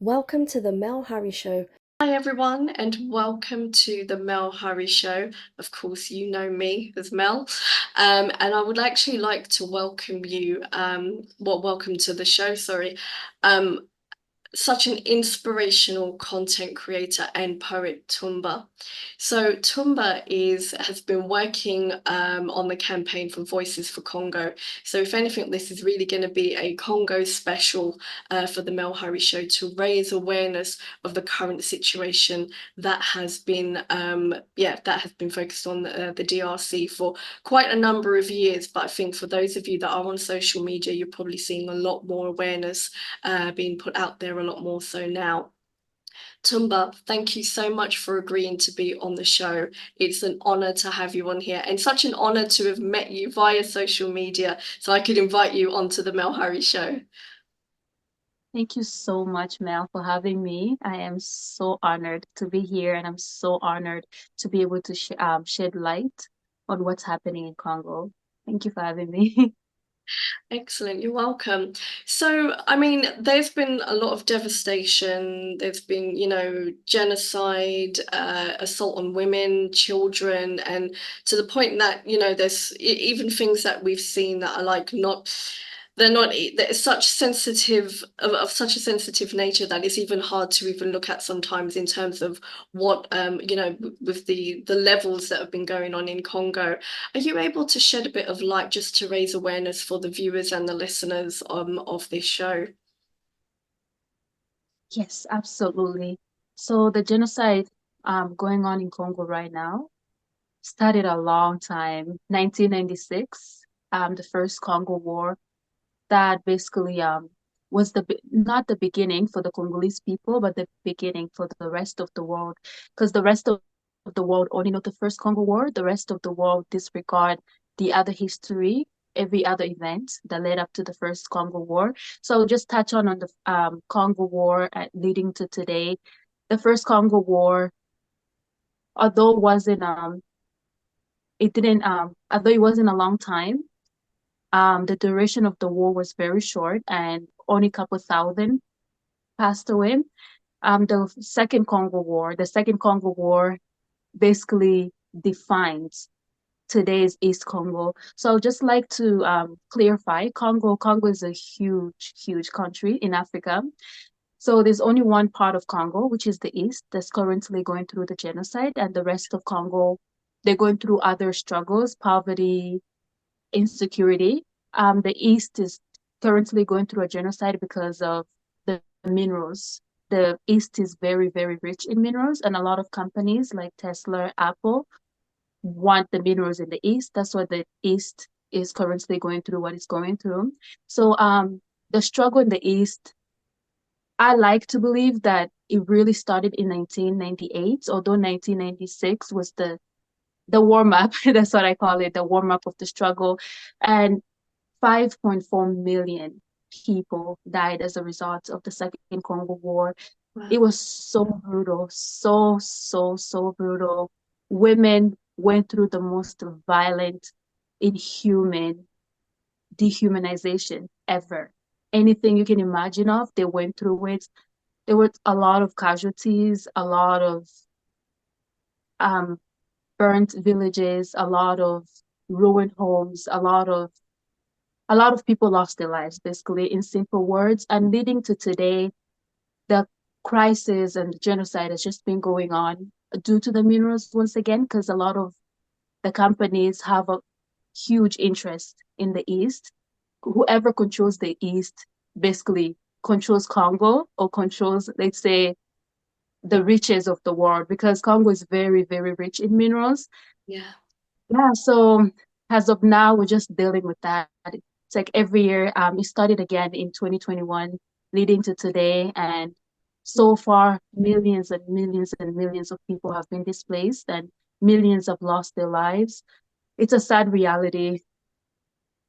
Welcome to the Mel Harry Show. Hi everyone, and welcome to the Mel Harry Show. Of course, you know me as Mel, and I would actually like to welcome you. Welcome to the show. Sorry, um, such an inspirational content creator and poet, Tumba. So Tumba has been working on the campaign for Voices for Congo. So if anything, this is really going to be a Congo special for the Mel Hari Show to raise awareness of the current situation that has been that has been focused on the DRC for quite a number of years. But I think for those of you that are on social media, you're probably seeing a lot more awareness being put out there a lot more so now. Tumba, thank you so much for agreeing to be on the show. It's an honor to have you on here and such an honor to have met you via social media so I could invite you onto the Mel Hari Show. Thank you so much, Mel, for having me. I am so honored to be here, and I'm so honored to be able to shed light on what's happening in Congo. Thank you for having me. Excellent, you're welcome. So, I mean, there's been a lot of devastation. There's been, genocide, assault on women, children, and to the point that, there's even things that we've seen that are like not they're not they're such sensitive of such a sensitive nature that it's even hard to even look at sometimes in terms of what with the levels that have been going on in Congo. Are you able to shed a bit of light just to raise awareness for the viewers and the listeners of this show? Yes, absolutely. So the genocide going on in Congo right now started a long time, 1996, the first Congo War that basically was not the beginning for the Congolese people, but the beginning for the rest of the world. Because the rest of the world only know the first Congo War, the rest of the world disregard the other history, every other event that led up to the first Congo War. So I'll just touch on the Congo War leading to today. The first Congo War, although it wasn't it didn't although it wasn't a long time, the duration of the war was very short and only a couple thousand passed away. The Second Congo War basically defines today's East Congo. So I'd just like to clarify, Congo is a huge, huge country in Africa. So there's only one part of Congo, which is the East, that's currently going through the genocide, and the rest of Congo, they're going through other struggles, poverty, insecurity. The East is currently going through a genocide because of the minerals. The East is very, very rich in minerals, and a lot of companies like Tesla, Apple want the minerals in the East. That's why the East is currently going through what it's going through. So the struggle in the East, I like to believe that it really started in 1998, although 1996 was the warm up. That's what I call it, the warm up of the struggle. And 5.4 million people died as a result of the Second Congo War. It Wow. was so brutal, so brutal. Women went through the most violent, inhuman dehumanization ever. Anything you can imagine of, they went through it. There were a lot of casualties, a lot of um, burnt villages, a lot of ruined homes, a lot of people lost their lives, basically, in simple words. And leading to today, the crisis and the genocide has just been going on due to the minerals once again, because a lot of the companies have a huge interest in the East. Whoever controls the East basically controls Congo or controls, let's say, the riches of the world, because Congo is very, very rich in minerals. Yeah. Yeah, so as of now, we're just dealing with that. It's like every year, it started again in 2021, leading to today. And so far, millions and millions and millions of people have been displaced and millions have lost their lives. It's a sad reality.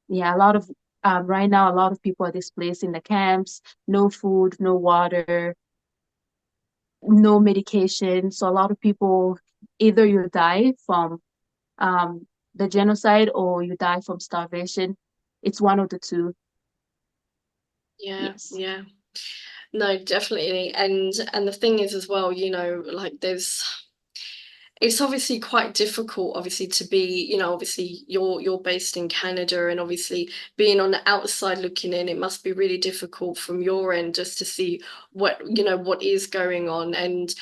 Yeah, right now, a lot of people are displaced in the camps, no food, no water, no medication. So a lot of people, either you die from the genocide or you die from starvation. It's one of the two. Yeah, Yes. yeah. No, definitely. And the thing is as well, like it's obviously quite difficult, obviously, to be, obviously you're based in Canada, and obviously being on the outside looking in, it must be really difficult from your end just to see what is going on. And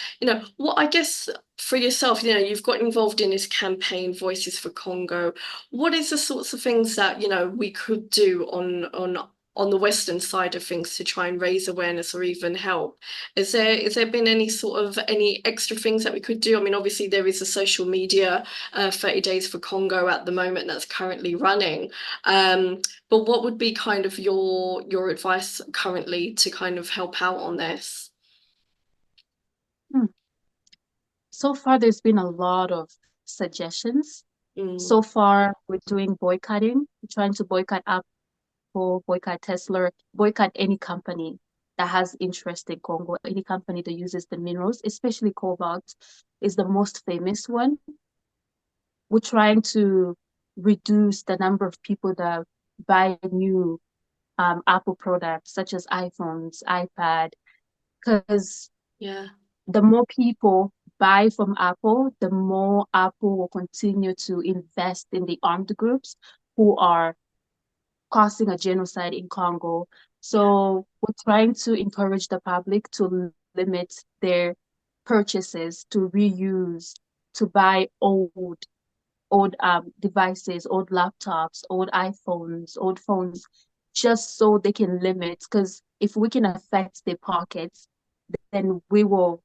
what, I guess, for yourself, you've got involved in this campaign, Voices for Congo. What is the sorts of things that we could do on the Western side of things to try and raise awareness or even help? Is there been any extra things that we could do? I mean, obviously there is a social media 30 Days for Congo at the moment that's currently running. But what would be kind of your advice currently to kind of help out on this? Hmm. So far, there's been a lot of suggestions. Mm, So far, we're doing boycotting, we're trying to boycott Apple, boycott Tesla, boycott any company that has interest in Congo, any company that uses the minerals, especially cobalt is the most famous one. We're trying to reduce the number of people that buy new Apple products, such as iPhones, iPad, because yeah, the more people buy from Apple, the more Apple will continue to invest in the armed groups who are causing a genocide in Congo. yeah, So we're trying to encourage the public to limit their purchases, to reuse, to buy old devices, old laptops, old iPhones, old phones, just so they can limit. Because if we can affect their pockets, then we will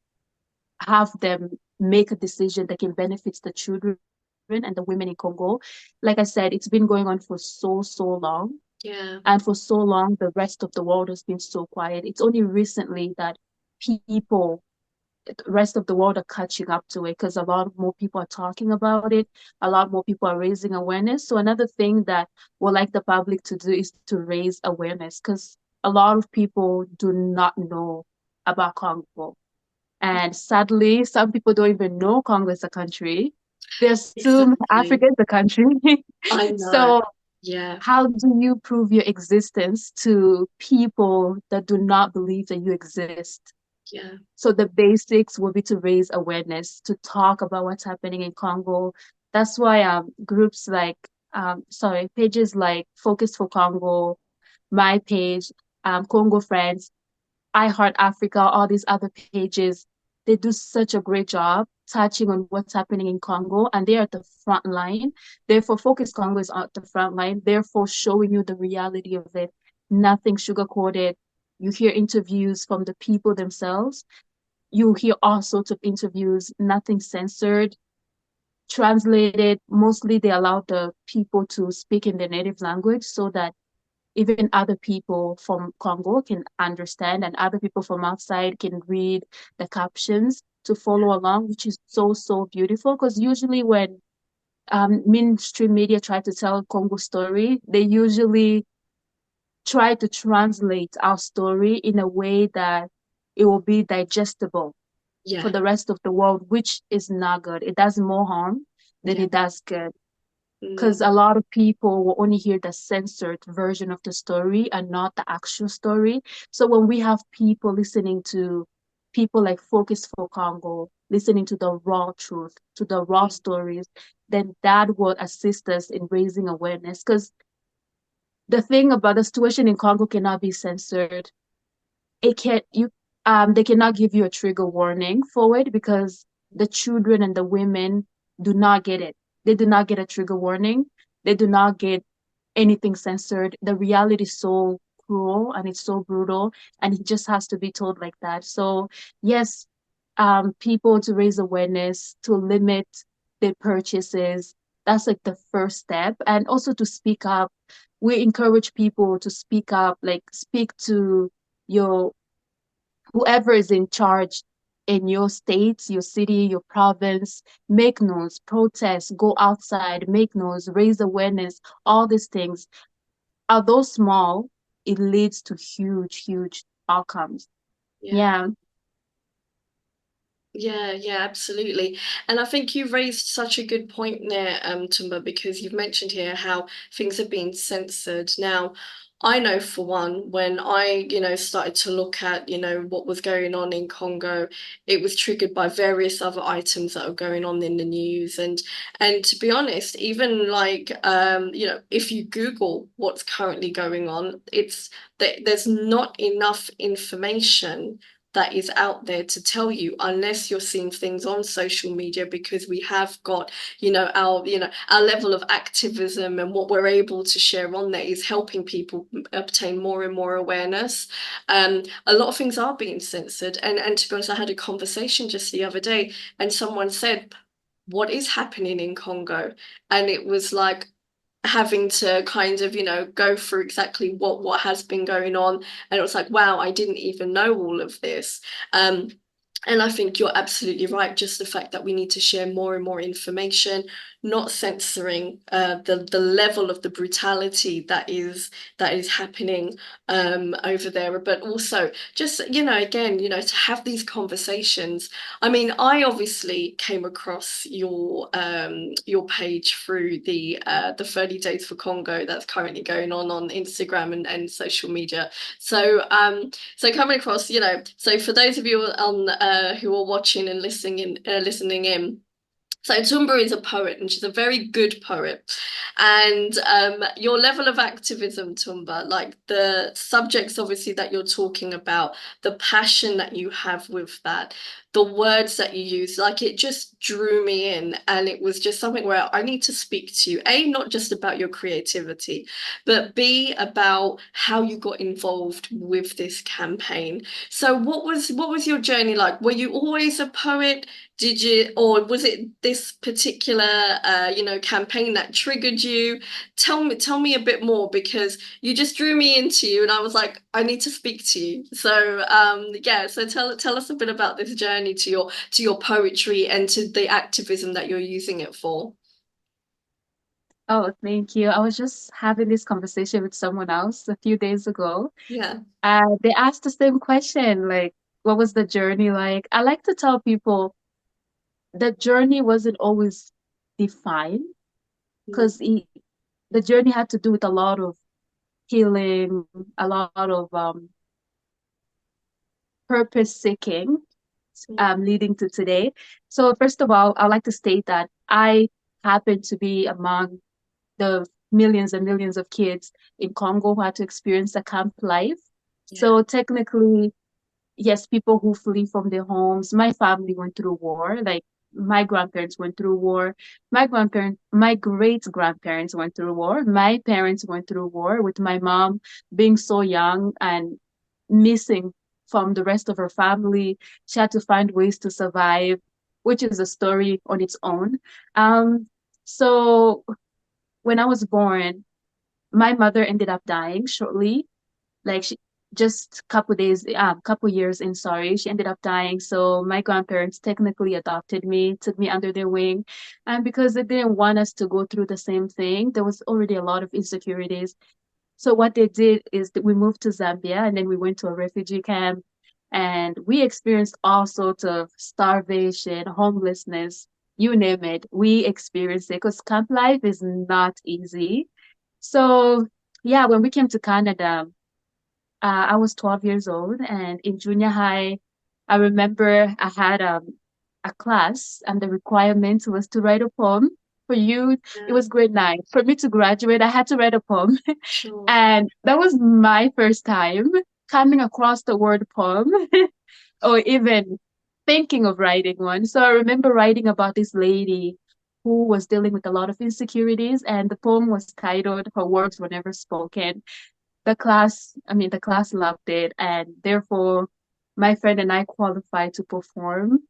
have them make a decision that can benefit the children and the women in Congo. Like I said, it's been going on for so long. yeah, And for so long, the rest of the world has been so quiet. It's only recently that people, the rest of the world are catching up to it because a lot more people are talking about it. A lot more people are raising awareness. So another thing that we'd like the public to do is to raise awareness because a lot of people do not know about Congo. And sadly, some people don't even know Congo is a country. They assume exactly. Africa is a country. I know. So Yeah, how do you prove your existence to people that do not believe that you exist? yeah, So the basics will be to raise awareness, to talk about what's happening in Congo. That's why groups like pages like Focus for Congo, my page, Congo Friends, I Heart Africa, all these other pages, they do such a great job touching on what's happening in Congo, and they're at the front line. Therefore, Focus Congo is at the front line, therefore showing you the reality of it. Nothing sugar-coated. You hear interviews from the people themselves. You hear all sorts of interviews, nothing censored, translated. Mostly they allow the people to speak in their native language so that even other people from Congo can understand and other people from outside can read the captions to follow along, which is so beautiful. Because usually when mainstream media try to tell Congo story, they usually try to translate our story in a way that it will be digestible for yeah, the rest of the world, which is not good. It does more harm than yeah. it does good because a Mm, lot of people will only hear the censored version of the story and not the actual story. So when we have people listening to people like Focus for Congo, listening to the raw truth, to the raw mm, stories, then that will assist us in raising awareness. Because the thing about the situation in Congo cannot be censored. It can't you they cannot give you a trigger warning for it because the children and the women do not get it. They do not get a trigger warning. They do not get anything censored. The reality is so cruel and it's so brutal and it just has to be told like that. So yes, people to raise awareness, to limit their purchases. That's like the first step. And also to speak up. We encourage people to speak up, like speak to your whoever is in charge in your state, your city, your province, make noise, protest, go outside, make noise, raise awareness, all these things. Although small, it leads to huge outcomes. yeah. Yeah. Yeah, yeah, absolutely. And I think you raised such a good point there, Tumba, because you've mentioned here how things are being censored. Now, I know for one, when I, started to look at, what was going on in Congo, it was triggered by various other items that are going on in the news. And to be honest, even like if you Google what's currently going on, it's there's not enough information that is out there to tell you unless you're seeing things on social media, because we have got our level of activism, and what we're able to share on there is helping people obtain more and more awareness. A lot of things are being censored, and to be honest, I had a conversation just the other day, and someone said, what is happening in Congo? And it was like having to kind of go through exactly what has been going on, and it was like, wow, I didn't even know all of this. And I think you're absolutely right. Just the fact that we need to share more and more information, not censoring the level of the brutality that is happening over there, but also just again to have these conversations. I mean, I obviously came across your page through the 30 Days for Congo that's currently going on Instagram and social media. So coming across, so for those of you on who are watching and listening in, so Ntumba is a poet, and she's a very good poet. And your level of activism, Tumba, like the subjects obviously that you're talking about, the passion that you have with that, the words that you use, like it just drew me in. And it was just something where I need to speak to you, A, not just about your creativity, but B, about how you got involved with this campaign. So what was your journey like? Were you always a poet? Did you, or was it this particular, campaign that triggered you? Tell me a bit more, because you just drew me into you, and I was like, I need to speak to you. So, yeah. So tell us a bit about this journey to your poetry and to the activism that you're using it for. Oh, thank you. I was just having this conversation with someone else a few days ago. Yeah. They asked the same question, like, what was the journey like? I like to tell people the journey wasn't always defined, because the journey had to do with a lot of healing, a lot of purpose seeking, leading to today. So first of all, I'd like to state that I happen to be among the millions and millions of kids in Congo who had to experience a camp life. Yeah. So technically, yes, people who flee from their homes. My family went through war. Like my grandparents went through war. My great grandparents went through war. My parents went through war, with my mom being so young and missing from the rest of her family. She had to find ways to survive, which is a story on its own. So when I was born, my mother ended up dying shortly, like she just couple years in, sorry, she ended up dying. So my grandparents technically adopted me, took me under their wing. And because they didn't want us to go through the same thing, there was already a lot of insecurities. So what they did is that we moved to Zambia, and then we went to a refugee camp, and we experienced all sorts of starvation, homelessness, you name it. We experienced it, because camp life is not easy. So yeah, when we came to Canada, I was 12 years old, and in junior high, I remember I had a class, and the requirement was to write a poem for you. It Yeah. was grade 9. For me to graduate, I had to write a poem. Sure. And that was my first time coming across the word poem, or even thinking of writing one. So I remember writing about this lady who was dealing with a lot of insecurities, and the poem was titled Her Words Were Never Spoken. The class loved it, and therefore my friend and I qualified to perform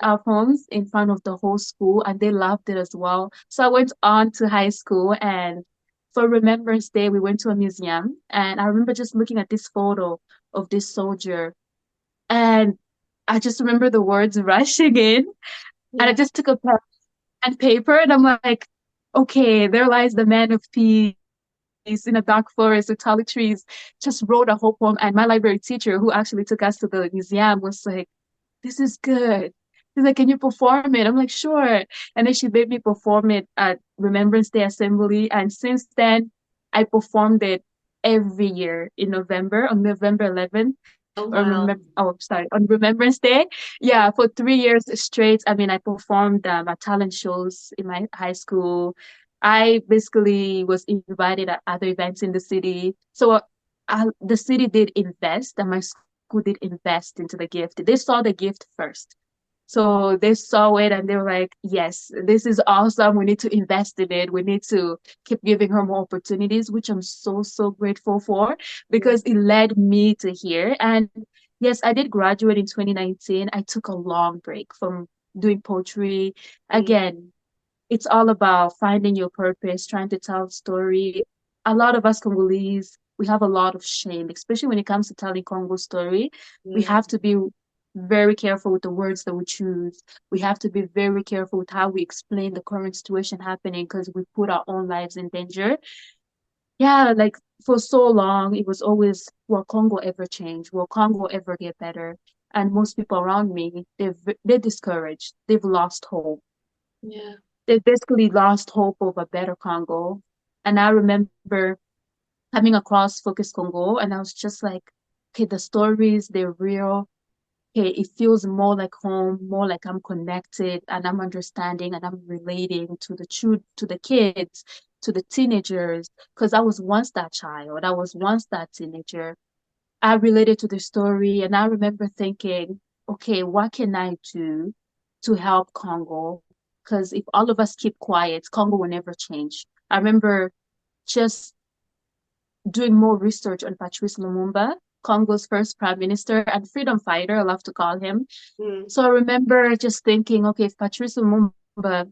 our poems in front of the whole school, and they loved it as well. So I went on to high school, and for Remembrance Day, we went to a museum, and I remember just looking at this photo of this soldier, and I just remember the words rushing in, and I Yeah. just took a pen and paper, and I'm like, okay, there lies the man of peace in a dark forest with tall trees. Just wrote a whole poem. And my library teacher, who actually took us to the museum, was like, this is good. She's like, can you perform it? I'm like, sure. And then she made me perform it at Remembrance Day Assembly. And since then, I performed it every year in November, on November 11th, Oh or wow. remember, oh, sorry, on Remembrance Day. Yeah, for 3 years straight. I mean, I performed at talent shows in my high school. I basically was invited at other events in the city. So the city did invest, and my school did invest into the gift. They saw the gift first. So they saw it and they were like, yes, this is awesome. We need to invest in it. We need to keep giving her more opportunities, which I'm so, so grateful for Yeah. because it led me to here. And yes, I did graduate in 2019. I took a long break from doing poetry. Mm, Again, it's all about finding your purpose, trying to tell a story. A lot of us Congolese, we have a lot of shame, especially when it comes to telling Congo story. We mm, have to be very careful with the words that we choose. We have to be very careful with how we explain the current situation happening because we put our own lives in danger. Yeah, like for so long, it was always, will Congo ever change? Will Congo ever get better? And most people around me, they're discouraged. They've lost hope. yeah. They basically lost hope of a better Congo. And I remember coming across Focus Congo, and I was just like, okay, the stories, they're real. Okay, it feels more like home, more like I'm connected and I'm understanding and I'm relating to to the kids, to the teenagers, because I was once that child. I was once that teenager. I related to the story, and I remember thinking, okay, what can I do to help Congo? Because if all of us keep quiet, Congo will never change. I remember just doing more research on Patrice Lumumba, Congo's first prime minister and freedom fighter, I love to call him. Mm, So I remember just thinking, okay, if Patrice Lumumba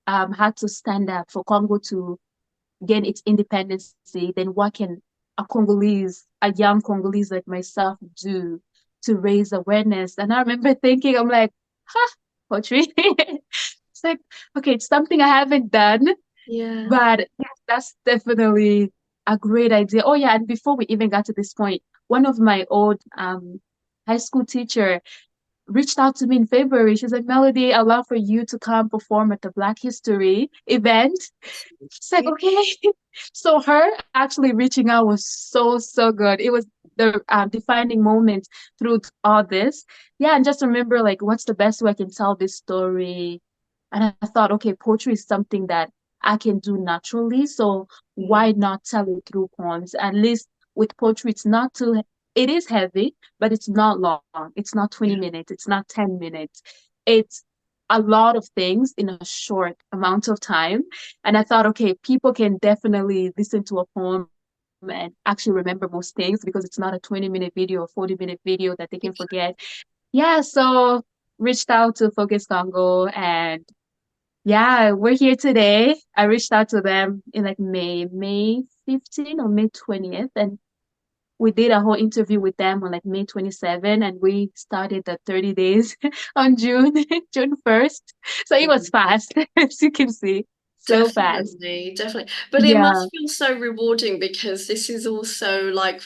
had to stand up for Congo to gain its independence, then what can a young Congolese like myself do to raise awareness? And I remember thinking, I'm like, huh, poetry. It's like, okay, it's something I haven't done, yeah. but yes, that's definitely a great idea. Oh yeah, and before we even got to this point, one of my old high school teacher reached out to me in February. She's like, Melody, I'd love for you to come perform at the Black History event. It's like, Yeah. okay. So her actually reaching out was so, so good. It was the defining moment through all this. Yeah, and just remember, like, what's the best way I can tell this story? And I thought, okay, poetry is something that I can do naturally. So Mm, why not tell it through poems? At least with poetry, it is heavy, but it's not long. It's not 20 yeah. minutes. It's not 10 minutes. It's a lot of things in a short amount of time. And I thought, okay, people can definitely listen to a poem and actually remember most things because it's not a 20-minute video or 40-minute video that they can forget. Yeah, so reached out to Focus Congo and yeah, we're here today. I reached out to them in like May 15th or May 20th, and we did a whole interview with them on like May 27th, and we started the 30 days on June 1st. So it was fast, as you can see, so fast. Definitely, definitely. But it Yeah. must feel so rewarding because this is also like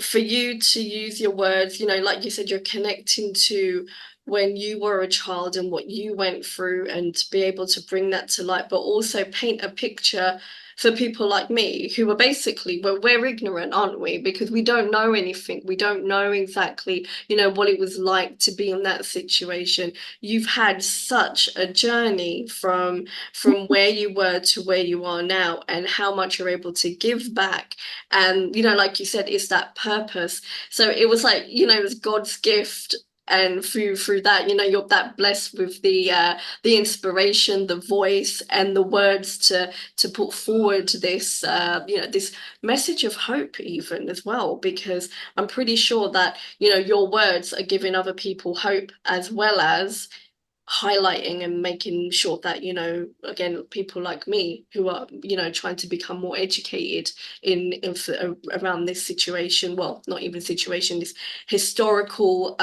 for you to use your words, like you said, you're connecting to when you were a child and what you went through and to be able to bring that to light, but also paint a picture for people like me who are basically, we're ignorant, aren't we? Because we don't know anything. We don't know exactly, what it was like to be in that situation. You've had such a journey from where you were to where you are now and how much you're able to give back and like you said it's that purpose, so it was like it was God's gift, and through that you're that blessed with the inspiration, the voice and the words to put forward this this message of hope even as well, because I'm pretty sure that your words are giving other people hope as well as highlighting and making sure that again people like me who are trying to become more educated around this situation, well not even situation, this historical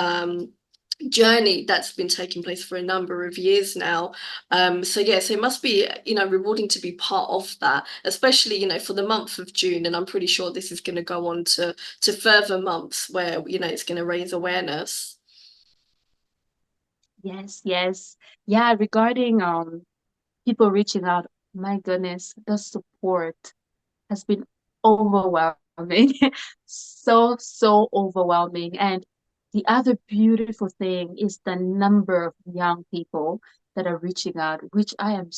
journey that's been taking place for a number of years now. So yes, it must be rewarding to be part of that, especially for the month of June, and I'm pretty sure this is going to go on to further months where it's going to raise awareness. Yes, yes. Yeah, regarding people reaching out, my goodness, the support has been overwhelming. So overwhelming. And the other beautiful thing is the number of young people that are reaching out, which I am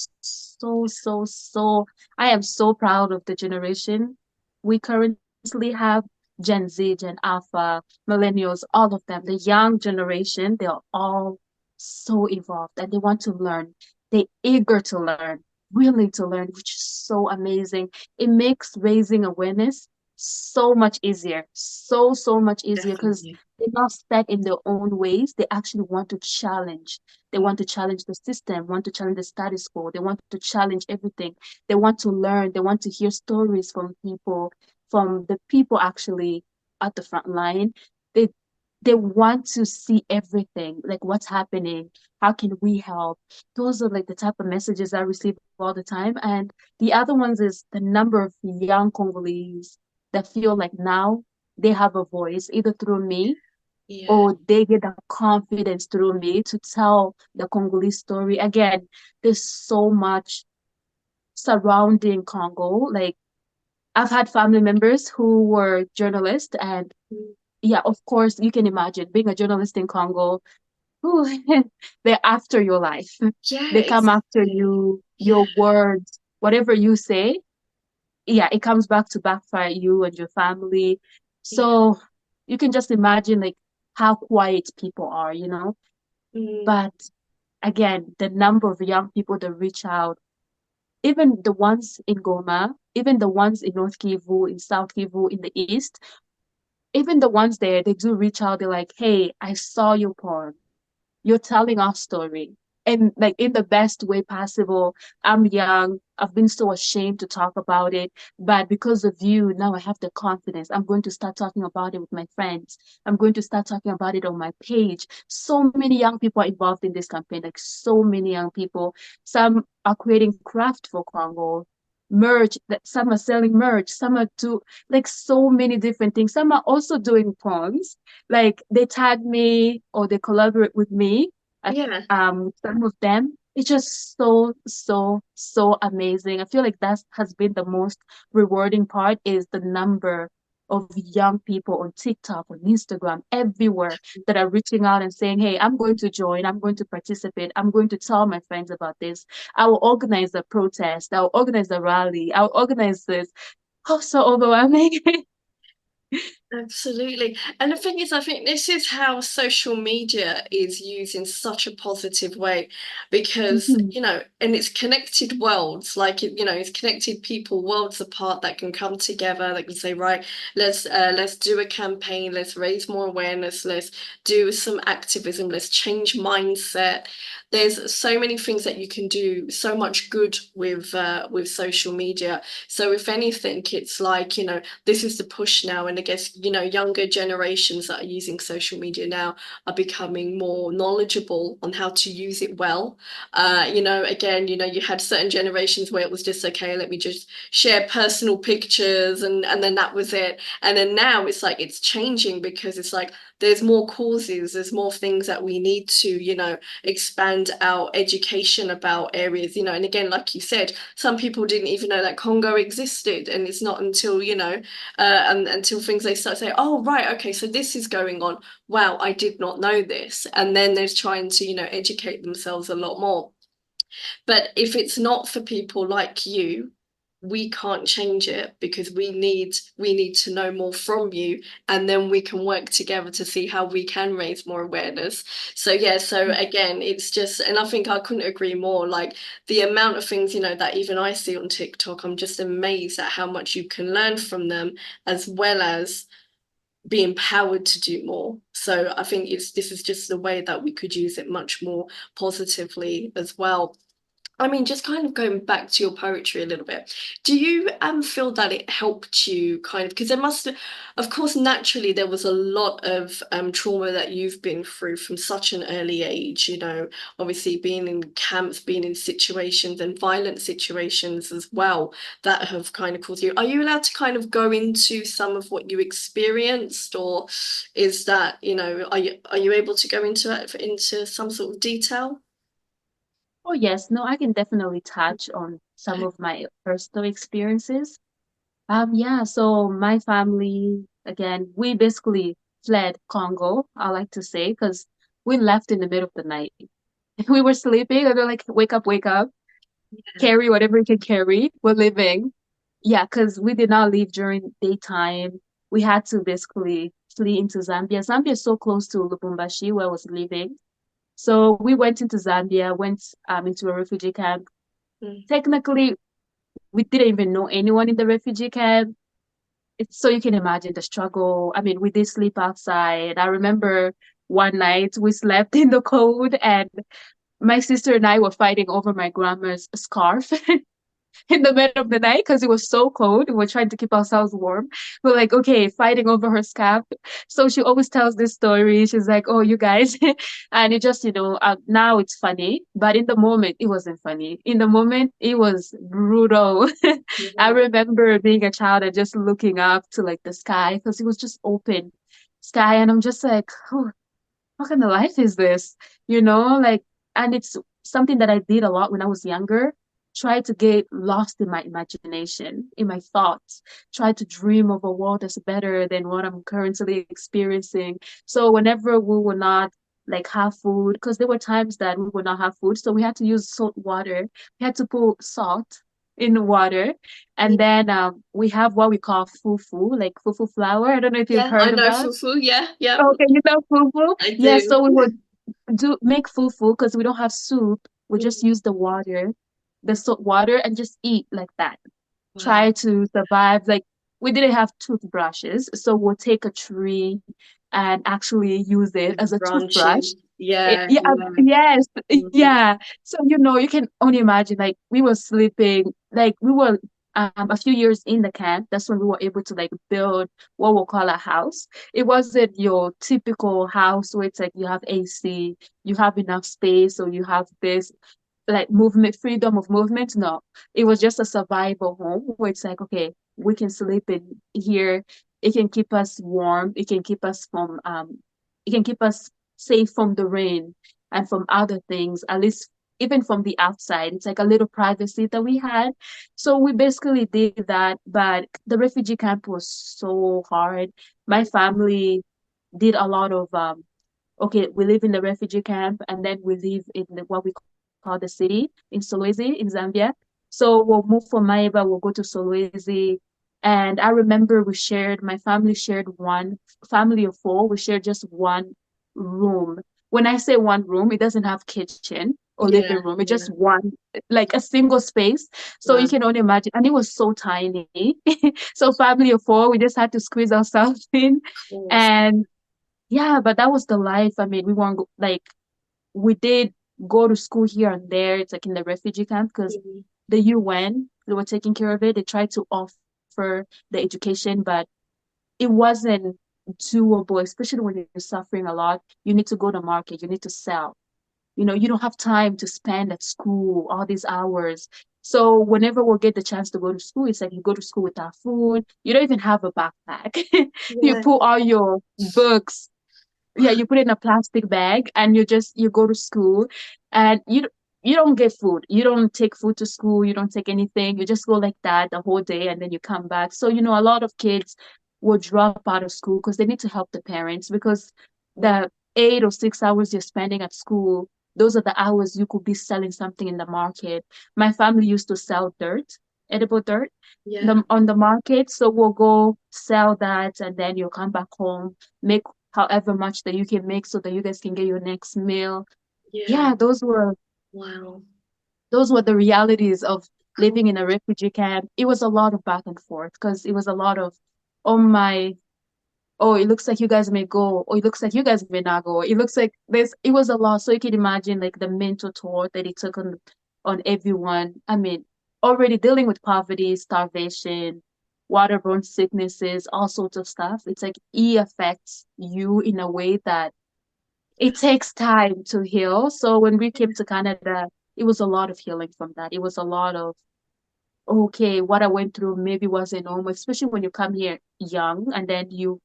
I am so proud of the generation we currently have. Gen Z, Gen Alpha, millennials, all of them, the young generation, they're all so evolved and they want to learn. They're eager to learn, willing to learn, which is so amazing. It makes raising awareness so much easier, so much easier because Definitely. they're not set in their own ways. They actually want to challenge. They Mm, want to challenge the system, want to challenge the status quo. They want to challenge everything. They want to learn. They want to hear stories from the people actually at the front line. They they want to see everything, like what's happening. How can we help? Those are like the type of messages I receive all the time. And the other ones is the number of young Congolese that feel like now they have a voice either through me yeah. or they get the confidence through me to tell the Congolese story. Again, there's so much surrounding Congo. Like I've had family members who were journalists, and Mm, yeah, of course, you can imagine being a journalist in Congo. Whew, they're after your life. yeah, They come after exactly. you, Yeah, your words, whatever you say. Yeah, it comes back to backfire you and your family. yeah. So you can just imagine like how quiet people are, you know? Mm, But again, the number of young people that reach out, even the ones in Goma, even the ones in North Kivu, in South Kivu, in the East, even the ones there, they do reach out. They're like, hey, I saw your poem. You're telling our story. And like in the best way possible. I'm young. I've been so ashamed to talk about it. But because of you, now I have the confidence. I'm going to start talking about it with my friends. I'm going to start talking about it on my page. So many young people are involved in this campaign, like so many young people. Some are creating craft for Congo, merch, that some are selling merch, some are do like so many different things. Some are also doing poems, like they tag me or they collaborate with me at yeah. some of them. It's just so amazing. I feel like that has been the most rewarding part is the number of young people on TikTok, on Instagram, everywhere that are reaching out and saying, hey, I'm going to join, I'm going to participate, I'm going to tell my friends about this. I will organize a protest, I'll organize a rally, I'll organize this. Oh, so overwhelming. Absolutely. And the thing is, I think this is how social media is used in such a positive way because, Mhm. and it's connected worlds, like, it's connected people worlds apart that can come together, that can say, right, let's do a campaign, let's raise more awareness, let's do some activism, let's change mindset. There's so many things that you can do, so much good with social media. So if anything, it's like, this is the push now. And I guess, younger generations that are using social media now are becoming more knowledgeable on how to use it well. Again, you had certain generations where it was just, okay, let me just share personal pictures and then that was it. And then now it's like it's changing because it's like there's more causes, there's more things that we need to, expand our education about areas, and again, like you said, some people didn't even know that Congo existed, and it's not until and until things they start saying, oh right, okay, so this is going on. Wow, I did not know this, and then they're trying to educate themselves a lot more. But if it's not for people like you, we can't change it because we need to know more from you, and then we can work together to see how we can raise more awareness. So yeah, so again, it's just, and I think I couldn't agree more. Like the amount of things that even I see on TikTok, I'm just amazed at how much you can learn from them, as well as be empowered to do more. So I think this is just the way that we could use it much more positively as well. I mean, just kind of going back to your poetry a little bit, do you feel that it helped you kind of, because there must have, of course, naturally there was a lot of trauma that you've been through from such an early age, obviously being in camps, being in situations and violent situations as well that have kind of caused you. Are you allowed to kind of go into some of what you experienced, or is that, are you able to go into some sort of detail? Oh, yes. No, I can definitely touch on some of my personal experiences. Yeah, so my family, again, we basically fled Congo, I like to say, because we left in the middle of the night. We were sleeping, and they're like, wake up, Yeah. carry whatever you can carry. We're leaving. Yeah, because we did not leave during daytime. We had to basically flee into Zambia. Zambia is so close to Lubumbashi, where I was living. So we went into Zambia, went into a refugee camp. Mm. Technically, we didn't even know anyone in the refugee camp. It's so you can imagine the struggle. I mean, we did sleep outside. I remember one night we slept in the cold, and my sister and I were fighting over my grandma's scarf in the middle of the night because it was so cold. We were trying to keep ourselves warm. We're like, okay, fighting over her scarf. So she always tells this story. She's like, oh, you guys. And it just, now it's funny. But in the moment, it wasn't funny. In the moment, it was brutal. I Yeah. remember being a child and just looking up to like the sky because it was just open sky. And I'm just like, oh, what kind of life is this? Like, and it's something that I did a lot when I was younger. Try to get lost in my imagination, in my thoughts, try to dream of a world that's better than what I'm currently experiencing. So whenever we will not like have food, because there were times that we would not have food, so we had to use salt water. We had to put salt in the water, Yeah. and then we have what we call fufu, like fufu flour. I don't know if you've Yeah, I heard of know that. fufu. Yeah, yeah, Okay, you know fufu? I Yeah, do. so we would do make fufu because we don't have soup. We just Mm. use the water, the salt water, and just eat like that. Wow. Try to survive. Like we didn't have toothbrushes, so we'll take a tree and actually use it as With a toothbrush. branches. Yeah, Yeah, yeah. yes, Mhm. yeah. So you can only imagine like we were sleeping, like we were a few years in the camp. That's when we were able to like build what we'll call a house. It wasn't your typical house where it's like you have AC, you have enough space, or you have this like movement, freedom of movement. No, it was just a survival home where it's like, okay, we can sleep in here. It can keep us warm. It can keep us safe from the rain and from other things, at least even from the outside. It's like a little privacy that we had. So we basically did that, but the refugee camp was so hard. My family did a lot of okay, we live in the refugee camp and then we live in what we call the city in Solwezi in Zambia. So we'll move from Maiba, we'll go to Solwezi. And I remember my family shared one family of four, we shared just one room. When I say one room, it doesn't have kitchen or living Yeah, room. It's just yeah. one, like a single space. So you Wow. can only imagine. And it was so tiny. So family of four, we just had to squeeze ourselves in. Of course. And yeah, but that was the life. I mean, we weren't like we did go to school here and there. It's like in the refugee camp because Mhm. the UN they were taking care of it. They tried to offer the education, but it wasn't doable, especially when you're suffering a lot. You need to go to market. You need to sell. You don't have time to spend at school all these hours. So whenever we get the chance to go to school, it's like you go to school without food. You don't even have a backpack. You Yeah. put all your books, yeah, you put it in a plastic bag and you go to school and you don't get food. You don't take food to school, you don't take anything. You just go like that the whole day and then you come back. So a lot of kids will drop out of school because they need to help the parents because the 8 or 6 hours you're spending at school, those are the hours you could be selling something in the market. My family used to sell dirt, edible dirt, Yeah. on the market. So we'll go sell that and then you'll come back home, make however much that you can make so that you guys can get your next meal. Yeah. Yeah, Wow. those were the realities of Cool. living in a refugee camp. It was a lot of back and forth because it was a lot of, oh my, oh, it looks like you guys may go, or it looks like you guys may not go. It looks like it was a lot. So you can imagine like the mental toll that it took on everyone. I mean, already dealing with poverty, starvation, waterborne sicknesses, all sorts of stuff. It's like it affects you in a way that it takes time to heal. So when we came to Canada, it was a lot of healing from that. It was a lot of, okay, what I went through maybe wasn't normal, especially when you come here young and then you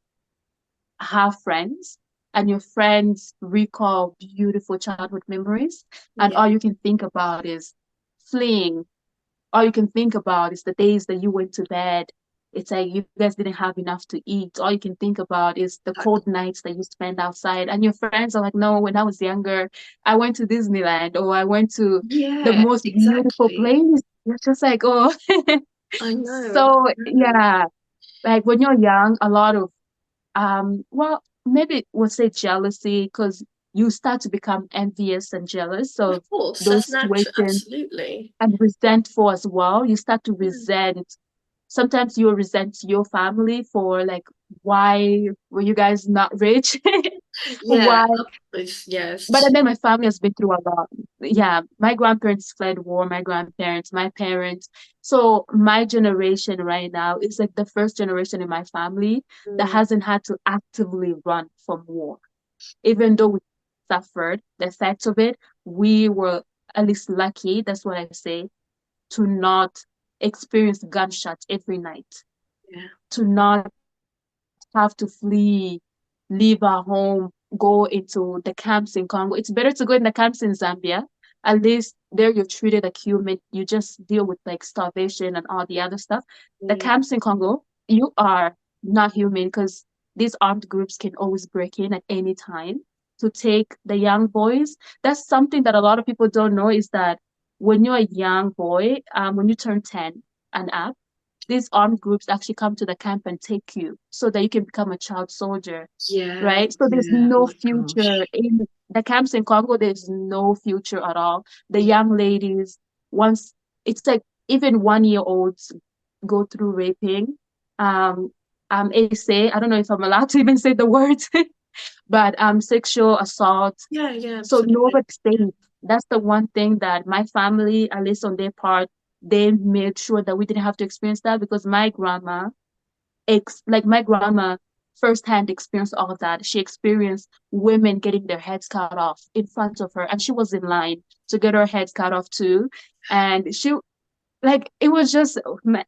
have friends and your friends recall beautiful childhood memories and Yeah. all you can think about is fleeing. All you can think about is the days that you went to bed it's like you guys didn't have enough to eat. All you can think about is the cold nights that you spend outside. And your friends are like, no, when I was younger, I went to Disneyland or I went to the Yeah, most beautiful exactly. place. It's just like, oh. I know. So I know. yeah, like when you're young, a lot of well, maybe we'll say jealousy because you start to become envious and jealous Of of course, those that's natural. situations Absolutely. and resentful as well. You start to Yeah. resent. Sometimes you resent your family for like, why were you guys not rich? Yeah, Why? But yes. then my family has been through a lot. Yeah, my grandparents fled war, my grandparents, my parents. So my generation right now is like the first generation in my family that Mm, hasn't had to actively run from war. Even though we suffered the effects of it, we were at least lucky, that's what I say, to not experience gunshots every night, yeah. to not have to flee, leave our home, go into the camps in Congo. It's better to go in the camps in Zambia. At least there you're treated like human. You just deal with like starvation and all the other stuff. The Mm, camps in Congo, you are not human because these armed groups can always break in at any time to take the young boys. That's something that a lot of people don't know is that when you're a young boy, when you turn 10 and up, these armed groups actually come to the camp and take you so that you can become a child soldier, yeah, right? So there's yeah. Oh no my future gosh. in the camps in Congo. There's no future at all. The young ladies, once it's like even 1 year olds go through raping. Um, I don't know if I'm allowed to even say the words, but sexual assault. Yeah, yeah, So absolutely. nobody's safe. That's the one thing that my family, at least on their part, they made sure that we didn't have to experience that because my grandma firsthand experienced all of that. She experienced women getting their heads cut off in front of her, and she was in line to get her heads cut off too. And she like it was just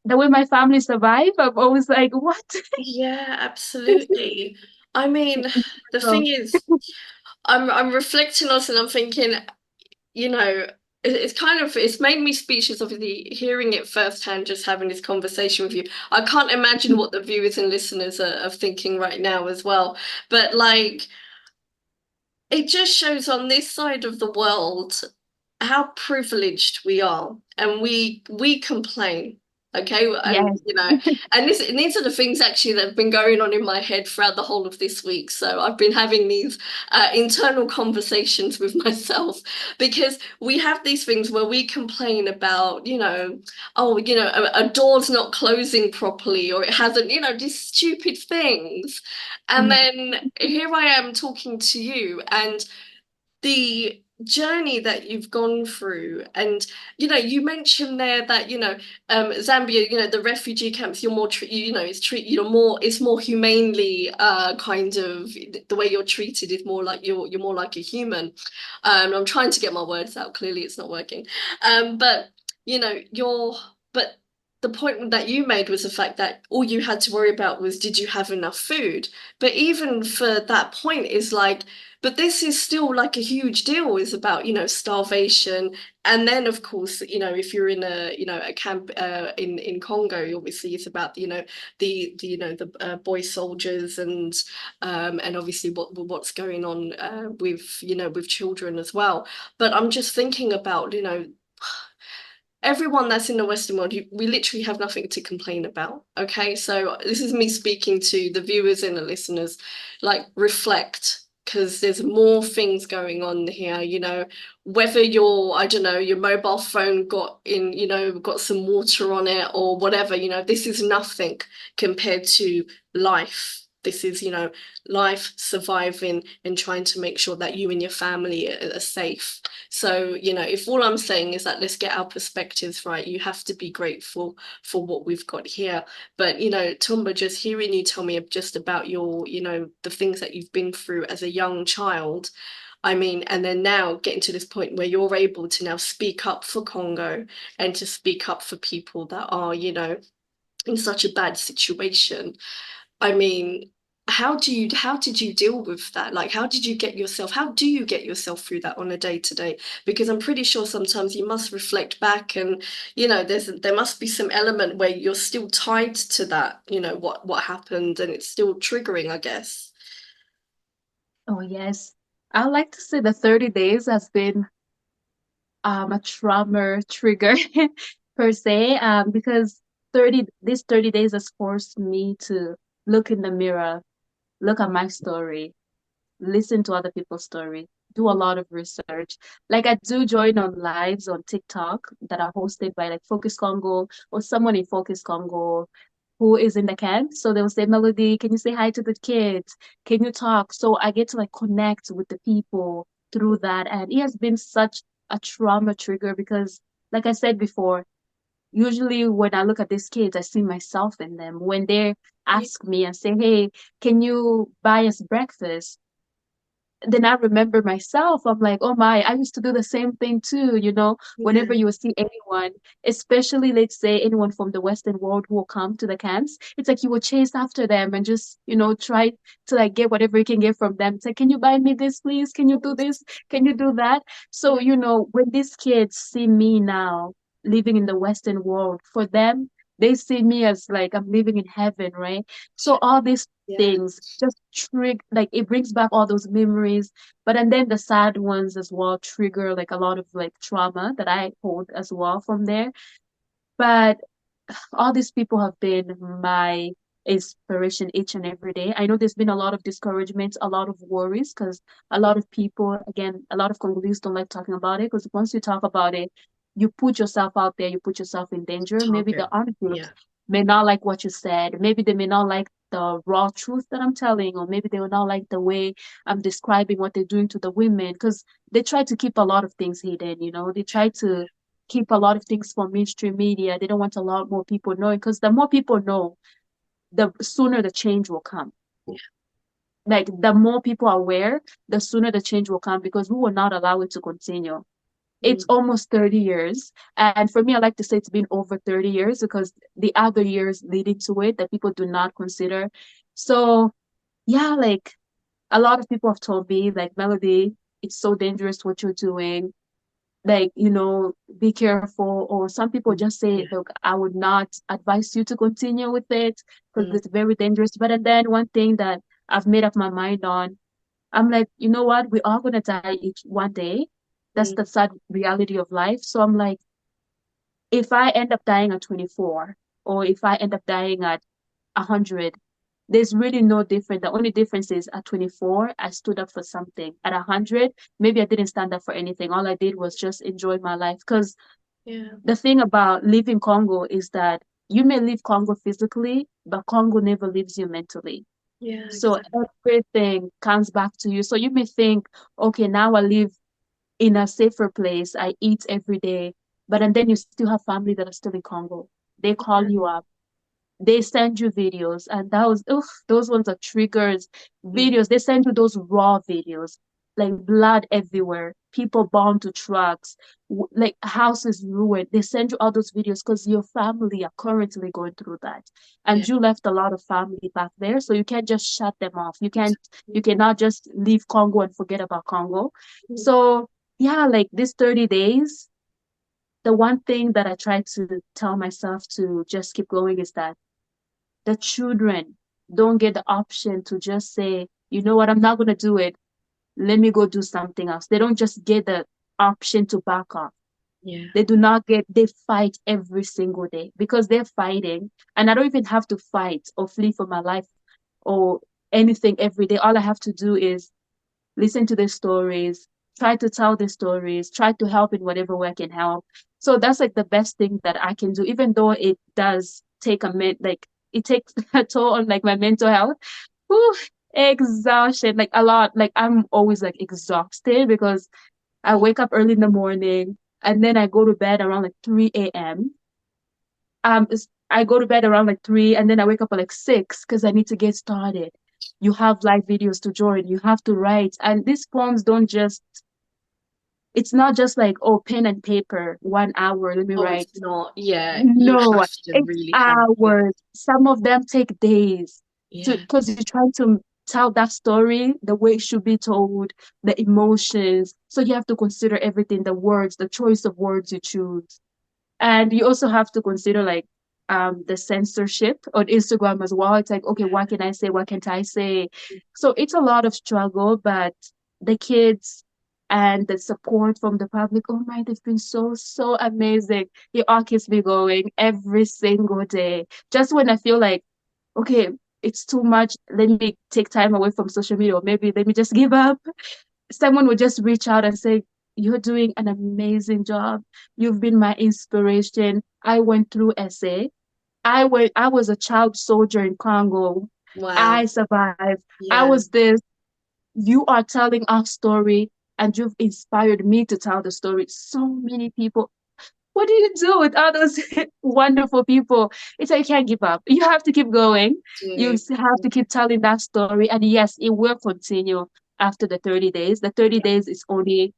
the way my family survived. I'm always like, what? Yeah, absolutely. I mean, the So thing is, I'm reflecting on it and I'm thinking, you know, it's kind of it's made me speechless, obviously, hearing it firsthand, just having this conversation with you. I can't imagine what the viewers and listeners are thinking right now as well. But like, it just shows on this side of the world how privileged we are, and we complain, okay, and yes. and these are the things actually that have been going on in my head throughout the whole of this week. So I've been having these internal conversations with myself, because we have these things where we complain about, oh, a door's not closing properly, or it hasn't, these stupid things. And Mm, then here I am talking to you, and the journey that you've gone through. And you mentioned there that Zambia, the refugee camps, you're more it's more humanely, kind of the way you're treated is more like you're more like a human. I'm trying to get my words out, clearly it's not working. But you're but the point that you made was the fact that all you had to worry about was, did you have enough food? But even for that point is like, but this is still like a huge deal, is about, starvation. And then of course, if you're in a camp in Congo, obviously it's about, the boy soldiers, and obviously what's going on with, with children as well. But I'm just thinking about, everyone that's in the Western world, we literally have nothing to complain about. Okay, so this is me speaking to the viewers and the listeners. Like, reflect, because there's more things going on here. Whether I don't know, your mobile phone got some water on it or whatever. This is nothing compared to life. This is, life, surviving, and trying to make sure that you and your family are safe. So, if all I'm saying is that let's get our perspectives right, you have to be grateful for what we've got here. But, Tumba, just hearing you tell me just about your, the things that you've been through as a young child, I mean, and then now getting to this point where you're able to now speak up for Congo and to speak up for people that are, in such a bad situation. I mean, how did you deal with that? Like, how did you get yourself, how do you get yourself through that on a day to day? Because I'm pretty sure sometimes you must reflect back and, there must be some element where you're still tied to that, what happened, and it's still triggering, I guess. Oh, yes. I like to say the 30 days has been a trauma trigger per se, because 30 days has forced me to look in the mirror, look at my story, listen to other people's story, do a lot of research. Like I do join on lives on TikTok that are hosted by like Focus Congo or someone in Focus Congo who is in the camp. So they'll say, Melody, can you say hi to the kids? Can you talk? So I get to like connect with the people through that. And it has been such a trauma trigger because, like I said before, usually when I look at these kids, I see myself in them. When they Yeah. ask me and say, hey, can you buy us breakfast? Then I remember myself. I'm like, oh my, I used to do the same thing too, whenever Yeah. you see anyone, especially let's say anyone from the Western world who will come to the camps, it's like you will chase after them and just, try to like get whatever you can get from them. It's like, can you buy me this, please? Can you do this? Can you do that? So, Yeah. when these kids see me now living in the Western world, for them, they see me as like I'm living in heaven, right? So all these Yeah. things just trigger, like it brings back all those memories, but and then the sad ones as well trigger like a lot of like trauma that I hold as well from there. But all these people have been my inspiration each and every day. I know there's been a lot of discouragement, a lot of worries, because a lot of people, again, a lot of Congolese don't like talking about it, because once you talk about it, you put yourself out there, you put yourself in danger. Maybe the Target. other groups Yeah. may not like what you said. Maybe they may not like the raw truth that I'm telling, or maybe they will not like the way I'm describing what they're doing to the women, because they try to keep a lot of things hidden, they try to keep a lot of things from mainstream media. They don't want a lot more people knowing because the more people know, the sooner the change will come. Yeah. Like the more people are aware, the sooner the change will come because we will not allow it to continue. It's Mm. almost 30 years. And for me, I like to say it's been over 30 years because the other years leading to it that people do not consider. So yeah, like a lot of people have told me, like, Melody, it's so dangerous what you're doing, like, be careful. Or some people just say, Yeah. look, I would not advise you to continue with it because Mm. it's very dangerous. But and then one thing that I've made up my mind on, I'm like, you know what, we are gonna die each one day. That's Mm. the sad reality of life. So I'm like, if I end up dying at 24, or if I end up dying at 100, there's really no difference. The only difference is at 24, I stood up for something. At 100, maybe I didn't stand up for anything. All I did was just enjoy my life. Because Yeah. the thing about leaving Congo is that you may leave Congo physically, but Congo never leaves you mentally. Yeah, So exactly. everything comes back to you. So you may think, okay, now I live in a safer place. I eat every day. But and then you still have family that are still in Congo. They call Yeah. you up, they send you videos, and that was, oof, those ones are triggers. Mm. Videos, they send you those raw videos, like blood everywhere, people bound to trucks, like houses ruined. They send you all those videos because your family are currently going through that, Yeah. and you left a lot of family back there, so you can't just shut them off. Exactly. You cannot just leave Congo and forget about Congo. Mm. So yeah, like these 30 days, the one thing that I try to tell myself to just keep going is that the children don't get the option to just say, you know what, I'm not going to do it. Let me go do something else. They don't just get the option to back off. Yeah. They do not get, they fight every single day because they're fighting. And I don't even have to fight or flee for my life or anything every day. All I have to do is listen to their stories, try to tell their stories, try to help in whatever way I can help. So that's like the best thing that I can do, even though it does take like it takes a toll on like my mental health. Whew, exhaustion, like a lot. Like I'm always like exhausted because I Mm. wake up early in the morning and then I go to bed around like 3 a.m. I go to bed around like 3 and then I wake up at like 6 because I need to get started. You have live videos to join, you have to write. And these poems don't just, it's not just like, oh, pen and paper, 1 hour, let me Oh, it's write. not. Yeah, you No, have to it's really have, yeah. hours. Some of them take days. to Yeah. because you're trying to tell that story the way it should be told, the emotions. So you have to consider everything, the words, the choice of words you choose. And you also have to consider like the censorship on Instagram as well. It's like, okay, what can I say? What can't I say? So it's a lot of struggle, but the kids and the support from the public, oh my, they've been so amazing. It all keeps me going every single day. Just when I feel like, okay, it's too much, let me take time away from social media, or maybe let me just give up. Someone would just reach out and say, you're doing an amazing job. You've been my inspiration. I went through SA. I was a child soldier in Congo. Wow. I survived. I Yeah. was this. You are telling our story and you've inspired me to tell the story. So many people. What do you do with all those wonderful people? It's like you can't give up. You have to keep going. You Do. have to keep telling that story. And yes, it will continue after the 30 days. The 30 days is only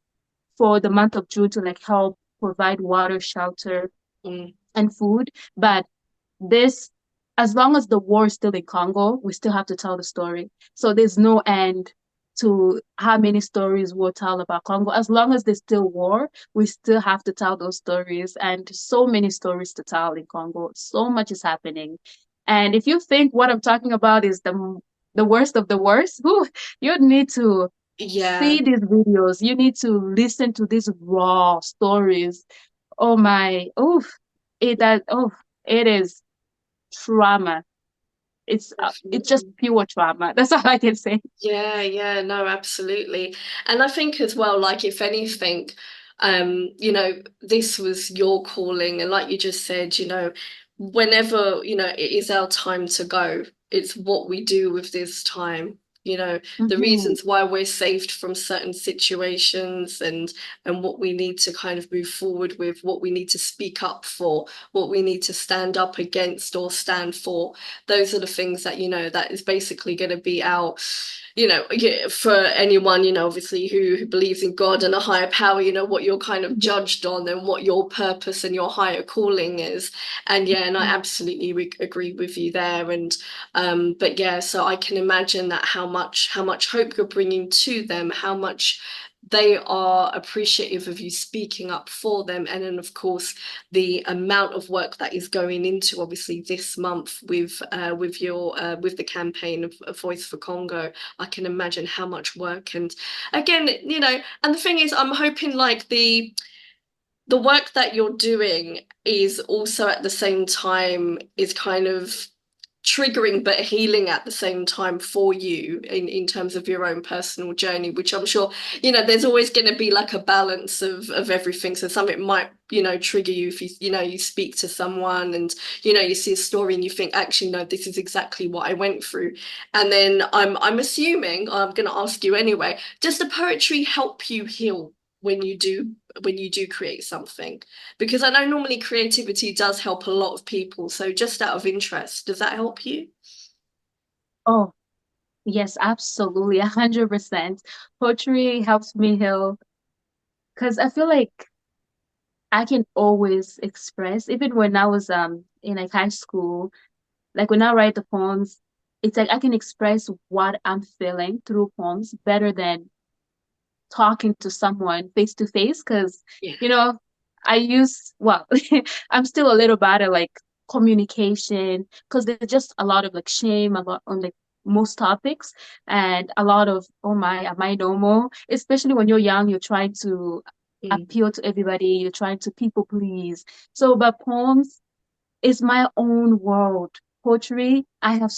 for the month of June to like help provide water, shelter, Mm. and food. But this, as long as the war is still in Congo, we still have to tell the story. So there's no end to how many stories we'll tell about Congo. As long as there's still war, we still have to tell those stories, and so many stories to tell in Congo. So much is happening. And if you think what I'm talking about is the worst of the worst, whew, you need to Yeah. see these videos. You need to listen to these raw stories. Oh my, it is trauma. It's just Definitely. pure trauma. That's all I can say. Yeah, yeah, no, absolutely. And I think as well, like if anything, this was your calling, and like you just said, whenever, it is our time to go, it's what we do with this time. The Hmm. reasons why we're saved from certain situations and what we need to kind of move forward with, what we need to speak up for, what we need to stand up against or stand for. Those are the things that, that is basically going to be our, yeah, for anyone, obviously who believes in God and a higher power, what you're kind of judged on and what your purpose and your higher calling is. And yeah, and I absolutely agree with you there. And but yeah, so I can imagine that how much hope you're bringing to them, how much they are appreciative of you speaking up for them, and then of course the amount of work that is going into obviously this month with your with the campaign of Voice for Congo. I can imagine how much work, and again, and the thing is, I'm hoping like the work that you're doing is also at the same time is kind of triggering but healing at the same time for you in terms of your own personal journey, which I'm sure, there's always going to be like a balance of everything. So something might, trigger you if you speak to someone and, you see a story and you think, actually, no, this is exactly what I went through. And then I'm assuming, I'm going to ask you anyway, does the poetry help you heal when you do create something? Because I know normally creativity does help a lot of people. So just out of interest, does that help you? Oh, yes, absolutely, 100%. Poetry helps me heal because I feel like I can always express, even when I was in like high school, like when I write the poems, it's like I can express what I'm feeling through poems better than talking to someone face to face because Yeah. you know well, I'm still a little bad at like communication because there's just a lot of like shame about on like most topics, and a lot of, oh my, am I normal? Especially when you're young, you're trying to Mm. appeal to everybody, you're trying to people please. So but poems is my own world. Poetry, I have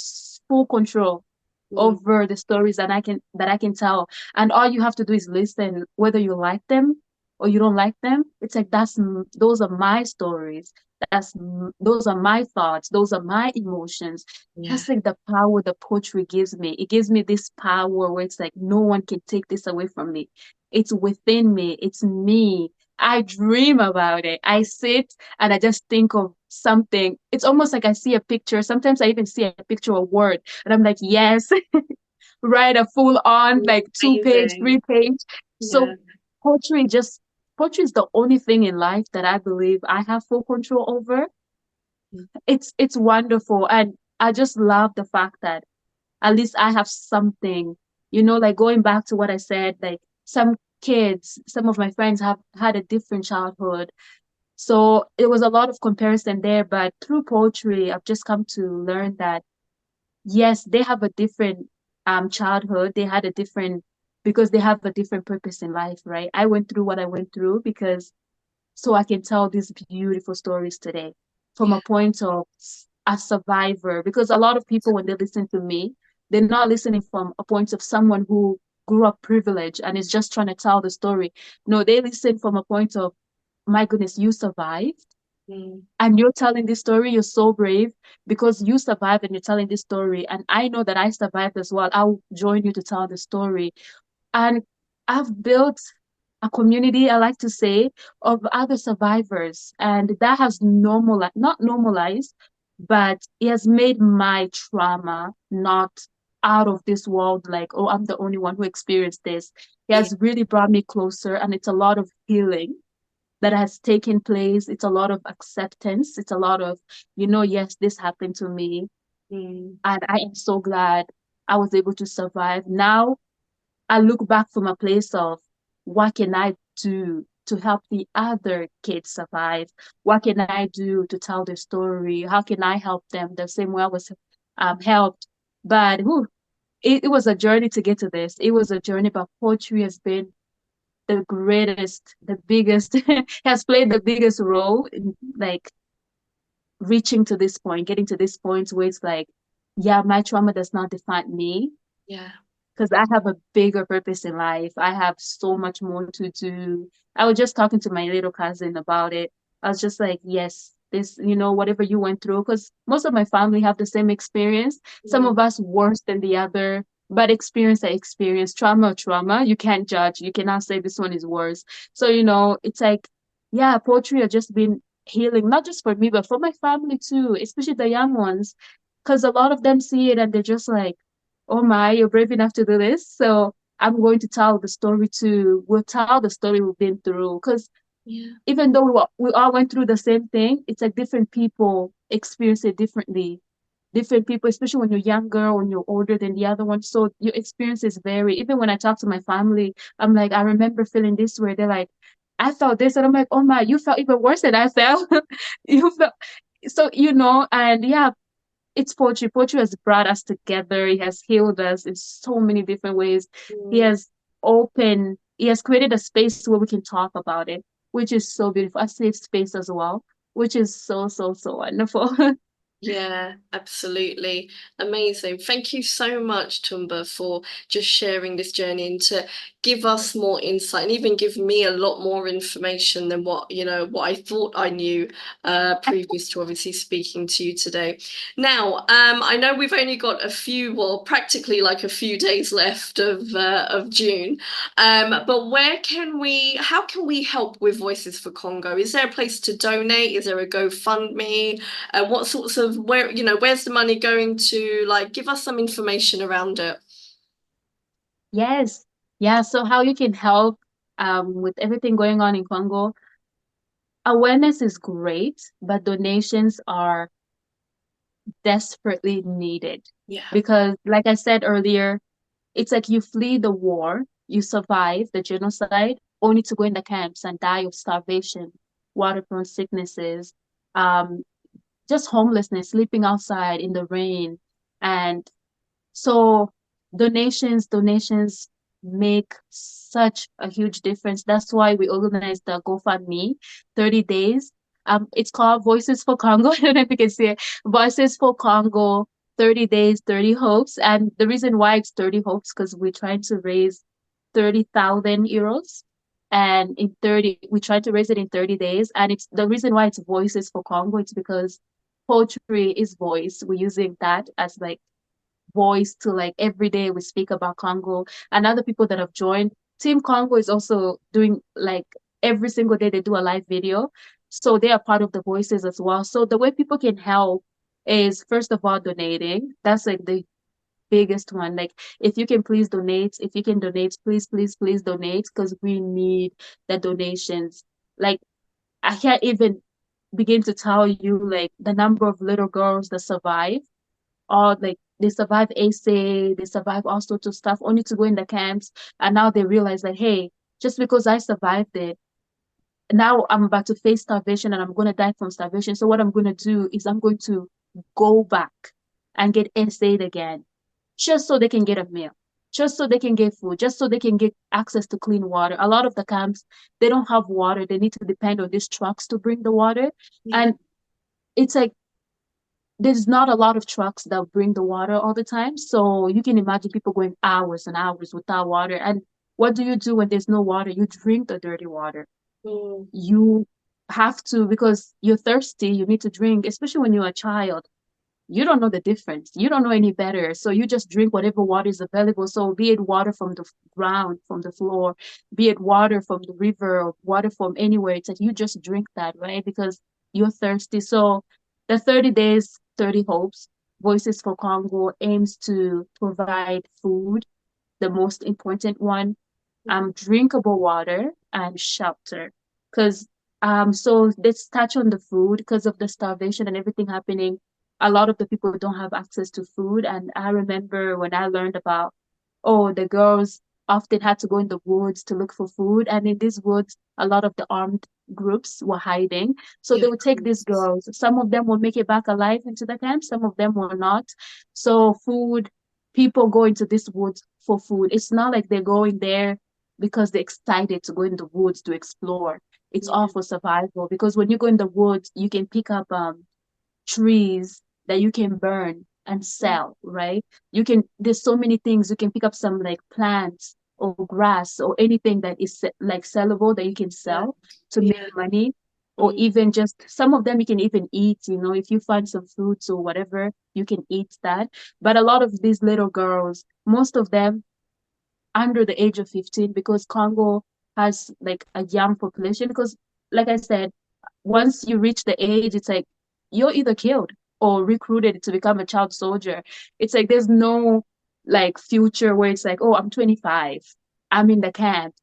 full control Mm. over the stories that I can tell. And all you have to do is listen, whether you like them or you don't like them. It's like those are my stories. Those are my thoughts. Those are my emotions. Yeah. That's like the power the poetry gives me. It gives me this power where it's like no one can take this away from me. It's within me. It's me. I dream about it. I sit and I just think of something. It's almost like I see a picture. Sometimes I even see a picture or word, and I'm like, yes, write a full on like 2 page, Amazing. 3 page. Yeah. So poetry just poetry is the only thing in life that I believe I have full control over. Mm. It's wonderful, and I just love the fact that at least I have something, like going back to what I said, like some kids, some of my friends have had a different childhood. So it was a lot of comparison there, but through poetry, I've just come to learn that yes, they have a different childhood. They had a different because they have a different purpose in life, right? I went through what I went through because so I can tell these beautiful stories today from Yeah. a point of a survivor. Because a lot of people, when they listen to me, they're not listening from a point of someone who grew up privileged and is just trying to tell the story. No, they listen from a point of, my goodness, you survived Mm. and you're telling this story. You're so brave because you survived and you're telling this story. And I know that I survived as well. I'll join you to tell the story. And I've built a community, I like to say, of other survivors. And that has normalized, not normalized, but it has made my trauma not out of this world, like, oh, I'm the only one who experienced this. It Yeah. has really brought me closer, and it's a lot of healing that has taken place. It's a lot of acceptance. It's a lot of, yes, this happened to me. Mm. And I am so glad I was able to survive. Now I look back from a place of what can I do to help the other kids survive? What can I do to tell their story? How can I help them the same way I was helped? But it was a journey to get to this. It was a journey, but poetry has been the greatest, the biggest, has played the biggest role in like reaching to this point, getting to this point where it's like, yeah, my trauma does not define me Yeah. because I have a bigger purpose in life. I have so much more to do. I was just talking to my little cousin about it. I was just like, yes, this, whatever you went through, because most of my family have the same experience. Some Mm. of us worse than the other, but experience I experience, trauma, or trauma. You can't judge. You cannot say this one is worse. So, it's like, yeah, poetry has just been healing, not just for me, but for my family too, especially the young ones, because a lot of them see it and they're just like, oh my, you're brave enough to do this. So I'm going to tell the story too. We'll tell the story we've been through. Because Yeah. even though we all went through the same thing, it's like different people experience it differently. Different people, especially when you're younger, when you're older than the other one. So your experiences vary. Even when I talk to my family, I'm like, I remember feeling this way. They're like, I felt this. And I'm like, oh my, you felt even worse than I felt. You felt so, and yeah, it's poetry. Poetry has brought us together. It has healed us in so many different ways. Mm. He has created a space where we can talk about it, which is so beautiful. A safe space as well, which is so, so, so wonderful. Yeah, absolutely. Amazing. Thank you so much, Tumba, for just sharing this journey and to give us more insight and even give me a lot more information than what I thought I knew previous to obviously speaking to you today. Now, I know we've only got well, practically like a few days left of June. But how can we help with Voices for Congo? Is there a place to donate? Is there a GoFundMe? What sorts of where's the money going to? Like, give us some information around it. Yes. Yeah. So how you can help with everything going on in Congo, awareness is great, but donations are desperately needed. Yeah. Because like I said earlier, it's like you flee the war, you survive the genocide, only to go in the camps and die of starvation, waterborne sicknesses, um, just homelessness, sleeping outside in the rain. And so donations make such a huge difference. That's why we organized the GoFundMe 30 days. It's called Voices for Congo. I don't know if you can see it. Voices for Congo, 30 days, 30 hopes. And the reason why it's 30 hopes, because we're trying to raise 30,000 euros. And we tried to raise it in 30 days. And it's the reason why it's Voices for Congo, it's because poetry is voice. We're using that as like voice to like every day we speak about Congo and other people that have joined. Team Congo is also doing like every single day they do a live video. So they are part of the voices as well. So the way people can help is first of all donating. That's like the biggest one. Like if you can please donate, if you can donate, please, please, please donate because we need the donations. Like I can't even begin to tell you like the number of little girls that survive or like they survive AC, they survive all sorts of stuff, only to go in the camps. And now they realize that, hey, just because I survived it, now I'm about to face starvation and I'm going to die from starvation. So what I'm going to do is I'm going to go back and get essayed again, just so they can get a meal, just so they can get food, just so they can get access to clean water. A lot of the camps, they don't have water. They need to depend on these trucks to bring the water. Yeah. And it's like there's not a lot of trucks that bring the water all the time. So you can imagine people going hours and hours without water. And what do you do when there's no water? You drink the dirty water. Mm. You have to, because you're thirsty, you need to drink, especially when you're a child. You don't know the difference. You don't know any better. So you just drink whatever water is available. So be it water from the ground, from the floor, be it water from the river or water from anywhere. It's like you just drink that, right? Because you're thirsty. So the 30 days, 30 hopes, Voices for Congo aims to provide food, the most important one, drinkable water and shelter. Because so let's touch on the food because of the starvation and everything happening. A lot of the people don't have access to food. And I remember when I learned about, oh, the girls often had to go in the woods to look for food. And in these woods, a lot of the armed groups were hiding. So Yeah, they of would take these course. girls. Some of them will make it back alive into the camp, some of them will not. So food, people go into this woods for food. It's not like they're going there because they're excited to go in the woods to explore. It's all Yeah. for survival because when you go in the woods, you can pick up trees that you can burn and sell, right? You can, there's so many things. You can pick up some like plants or grass or anything that is like sellable that you can Yeah. sell to make Yeah. money. Or Mm. even just some of them you can even eat, if you find some fruits or whatever, you can eat that. But a lot of these little girls, most of them under the age of 15, because Congo has like a young population. Because, like I said, once you reach the age, it's like you're either killed or recruited to become a child soldier. It's like there's no like future where it's like, oh, I'm 25, I'm in the camp,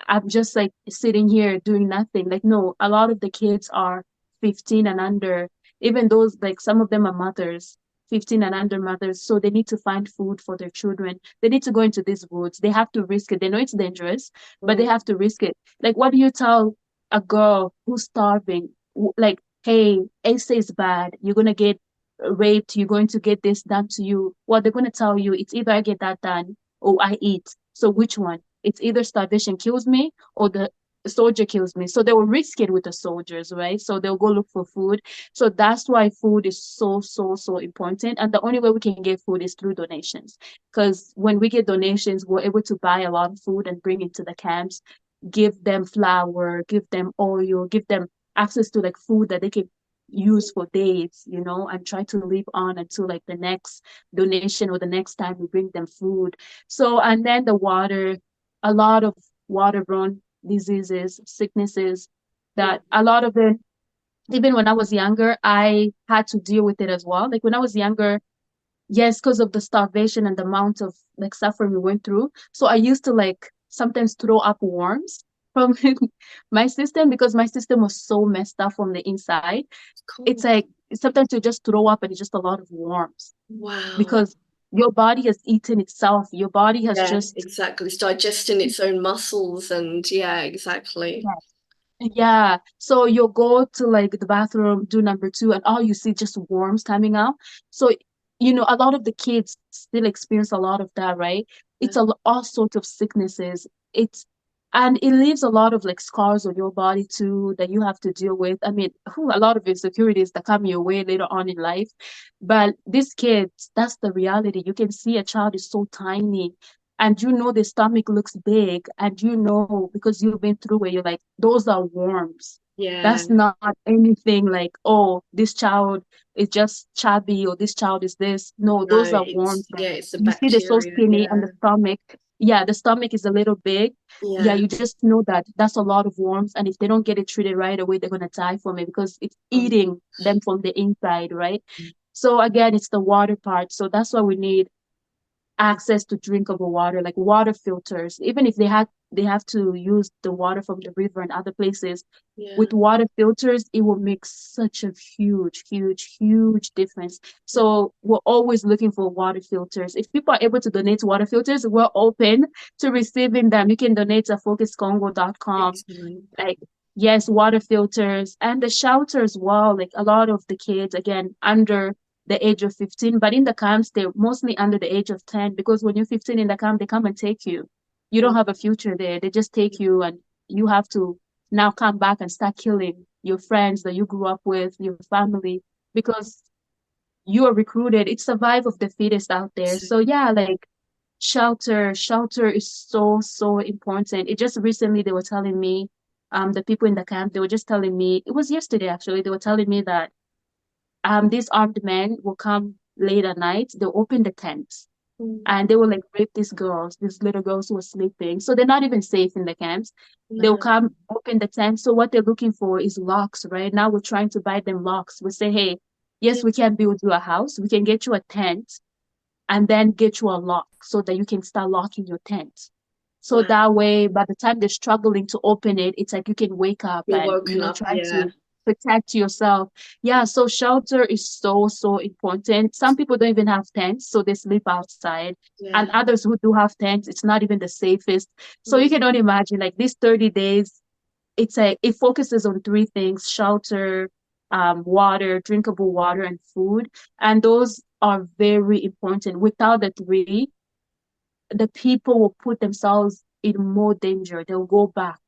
I'm just like sitting here doing nothing. Like, no, a lot of the kids are 15 and under, even those, like some of them are mothers, 15 and under mothers. So they need to find food for their children. They need to go into these woods. They have to risk it. They know it's dangerous, but they Mm. have to risk it. Like, what do you tell a girl who's starving, like, hey, AC is bad, you're gonna get raped, you're going to get this done to you? What they're gonna tell you, it's either I get that done or I eat. So which one? It's either starvation kills me or the soldier kills me. So they will risk it with the soldiers, right? So they'll go look for food. So that's why food is so, so, so important. And the only way we can get food is through donations. Because when we get donations, we're able to buy a lot of food and bring it to the camps, give them flour, give them oil, give them access to like food that they can use for days, and try to live on until like the next donation or the next time we bring them food. So, and then the water, a lot of waterborne diseases, sicknesses, Mm. that a lot of it, even when I was younger, I had to deal with it as well. Like when I was younger, yes, because of the starvation and the amount of like suffering we went through. So I used to like sometimes throw up worms from my system because my system was so messed up from the inside. Of It's course. like sometimes you just throw up and it's just a lot of worms Wow. because your body has eaten itself. Your body has Yeah, just, exactly. It's digesting its own muscles and yeah, exactly. yeah. So you'll go to like the bathroom, do number two, and all you see just worms coming out. So, a lot of the kids still experience a lot of that, right? Yeah. It's all sorts of sicknesses. And it leaves a lot of like scars on your body too that you have to deal with. I mean, a lot of insecurities that come your way later on in life. But these kids, that's the reality. You can see a child is so tiny and the stomach looks big, and because you've been through it, you're like, those are worms. Yeah, That's not anything like, oh, this child is just chubby or this child is this. No, no, those are worms. yeah, it's the You see they're so bacteria. skinny and Yeah. the stomach, yeah, the stomach is a little big. Yeah, Yeah. you just know that that's a lot of worms, and if they don't get it treated right away, they're gonna die from it because it's Um, eating them from the inside, right? So again, it's the water part. So that's why we need access to drinkable water, like water filters. Even if they had they have to use the water from the river and other places. Yeah. With water filters, it will make such a huge, huge, huge difference. So we're always looking for water filters. If people are able to donate water filters, we're open to receiving them. You can donate at focuscongo.com. Excellent. Like, yes, water filters and the shelter as well. Like a lot of the kids, again, under the age of 15, but in the camps, they're mostly under the age of 10 because when you're 15 in the camp, they come and take you. You don't have a future there. They just take you and you have to now come back and start killing your friends that you grew up with, your family, because you are recruited. It's survival of the fittest out there. So, So yeah, like shelter is so, so important. It just recently they were telling me, the people in the camp, they were just telling me, it was yesterday actually, they were telling me that these armed men will come late at night, they'll open the tents and they will like rape these girls, these little girls who are sleeping. So they're not even safe in the camps. They'll no. come open the tent. So what they're looking for is locks, right? Now we're trying to buy them locks. We say, hey, Yeah. yes, we can build you a house. We can get you a tent and then get you a lock so that you can start locking your tent. So Wow. that way, by the time they're struggling to open it, it's like you can wake up You're and, woken up. try Yeah. to protect yourself. Yeah, so shelter is so, so important. Some people don't even have tents, so they sleep outside. And Yeah. others who do have tents, it's not even the safest. So you Mm. cannot imagine like these 30 days, it focuses on three things: shelter, water, drinkable water, and food. And those are very important. Without the three, the people will put themselves in more danger. They'll go back.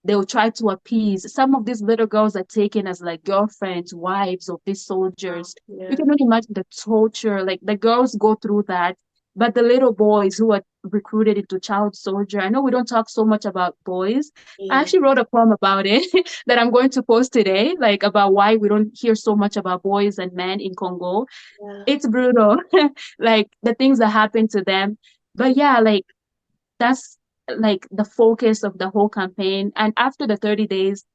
They'll try to appease. Some of these little girls are taken as like girlfriends, wives of these Wow. soldiers. You Yeah. cannot imagine the torture. Like the girls go through that, but the little boys who are recruited into child soldier. I know we don't talk so much about boys. I Yeah. actually wrote a poem about it that I'm going to post today, like about why we don't hear so much about boys and men in Congo. Yeah. It's brutal, like the things that happen to them. But yeah, like that's like the focus of the whole campaign. And after the 30 days,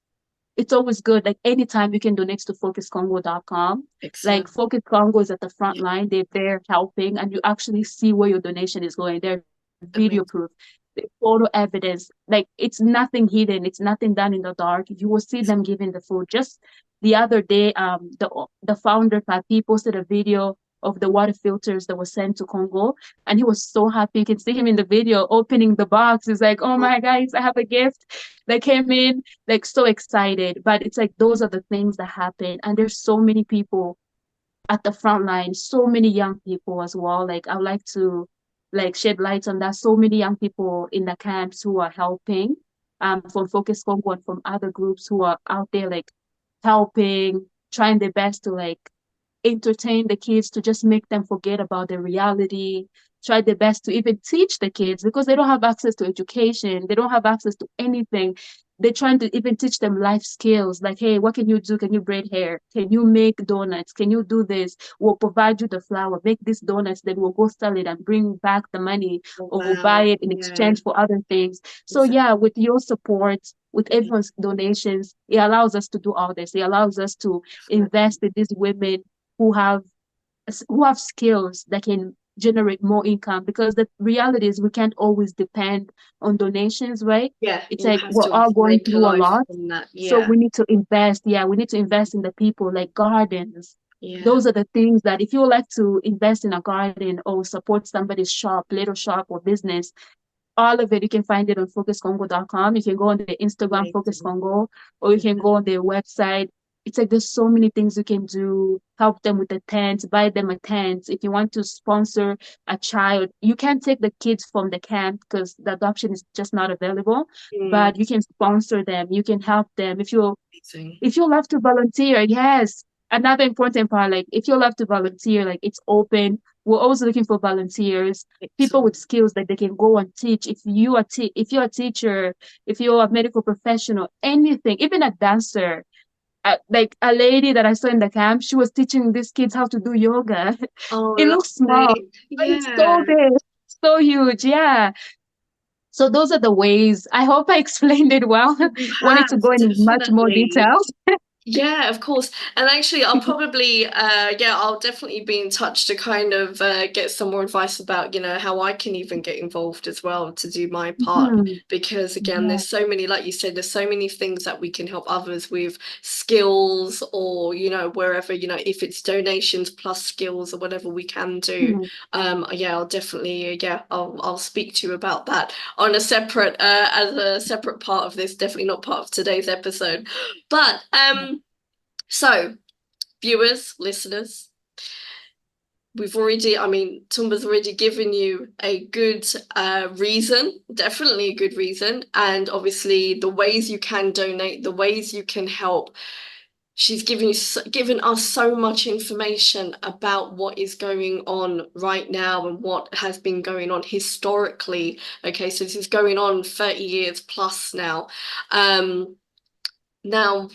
it's always good. Like anytime you can donate to focuscongo.com. Like Excellent. Focus Congo is at the front Yeah. line. They're there helping, and you actually see where your donation is going. They're video Amazing. proof, the photo evidence. Like it's nothing hidden. It's nothing done in the dark. You will see them giving the food. Just the other day, the founder Papi posted a video of the water filters that were sent to Congo, and he was so happy. You can see him in the video opening the box. He's like, "Oh my guys, I have a gift that came in." Like so excited. But it's like those are the things that happen, and there's so many people at the front line, so many young people as well. Like I would like to like shed light on that. So many young people in the camps who are helping, from Focus Congo and from other groups who are out there like helping, trying their best to like entertain the kids, to just make them forget about the reality, try their best to even teach the kids because they don't have access to education, they don't have access to anything. They're trying to even teach them life skills like, hey, what can you do? Can you braid hair? Can you make donuts? Can you do this? We'll provide you the flour, make these donuts, then we'll go sell it and bring back the money, Oh, or we'll buy wow. it in Yeah. exchange for other things. So Exactly. yeah, with your support, with Yeah. everyone's donations, it allows us to do all this. It allows us to invest in these women who have skills that can generate more income, because the reality is we can't always depend on donations, right? Yeah. It's You like have we're to all going make a through a life lot. from that. So Yeah. we need to invest. Yeah, we need to invest in the people, like gardens. Yeah. Those are the things that if you would like to invest in a garden or support somebody's shop, little shop or business, all of it, you can find it on focuscongo.com. You can go on the Instagram Focus Amazing. Congo, or you Yeah. can go on their website. It's like there's so many things you can do. Help them with the tent, buy them a tent. If you want to sponsor a child, you can take the kids from the camp because the adoption is just not available. Mm. But you can sponsor them. You can help them. Amazing. If you love to volunteer, yes. Another important part, like if you love to volunteer, like it's open. We're always looking for volunteers, people with Excellent. skills that they can go and teach. If you're a teacher, if you're a medical professional, anything, even a dancer. Like a lady that I saw in the camp, she was teaching these kids how to do yoga. Oh, It looks small, lovely. but it's Yeah. so big, so huge. Yeah. So those are the ways. I hope I explained it well. You Wanted have, to go in much more definitely. details. Yeah, of course. And actually, I'll probably, I'll definitely be in touch to kind of get some more advice about, how I can even get involved as well to do my part. Mhm. Because again, Yeah. there's so many, like you said, there's so many things that we can help others with skills or, wherever, if it's donations plus skills or whatever we can do. Mhm. Yeah, I'll definitely, I'll speak to you about that on a separate, as a separate part of this, definitely not part of today's episode. But so, viewers, listeners, I mean, Tumba's already given you a good reason, definitely a good reason, and obviously the ways you can donate, the ways you can help. She's given us so much information about what is going on right now and what has been going on historically. Okay, so this is going on 30 years plus now. Now,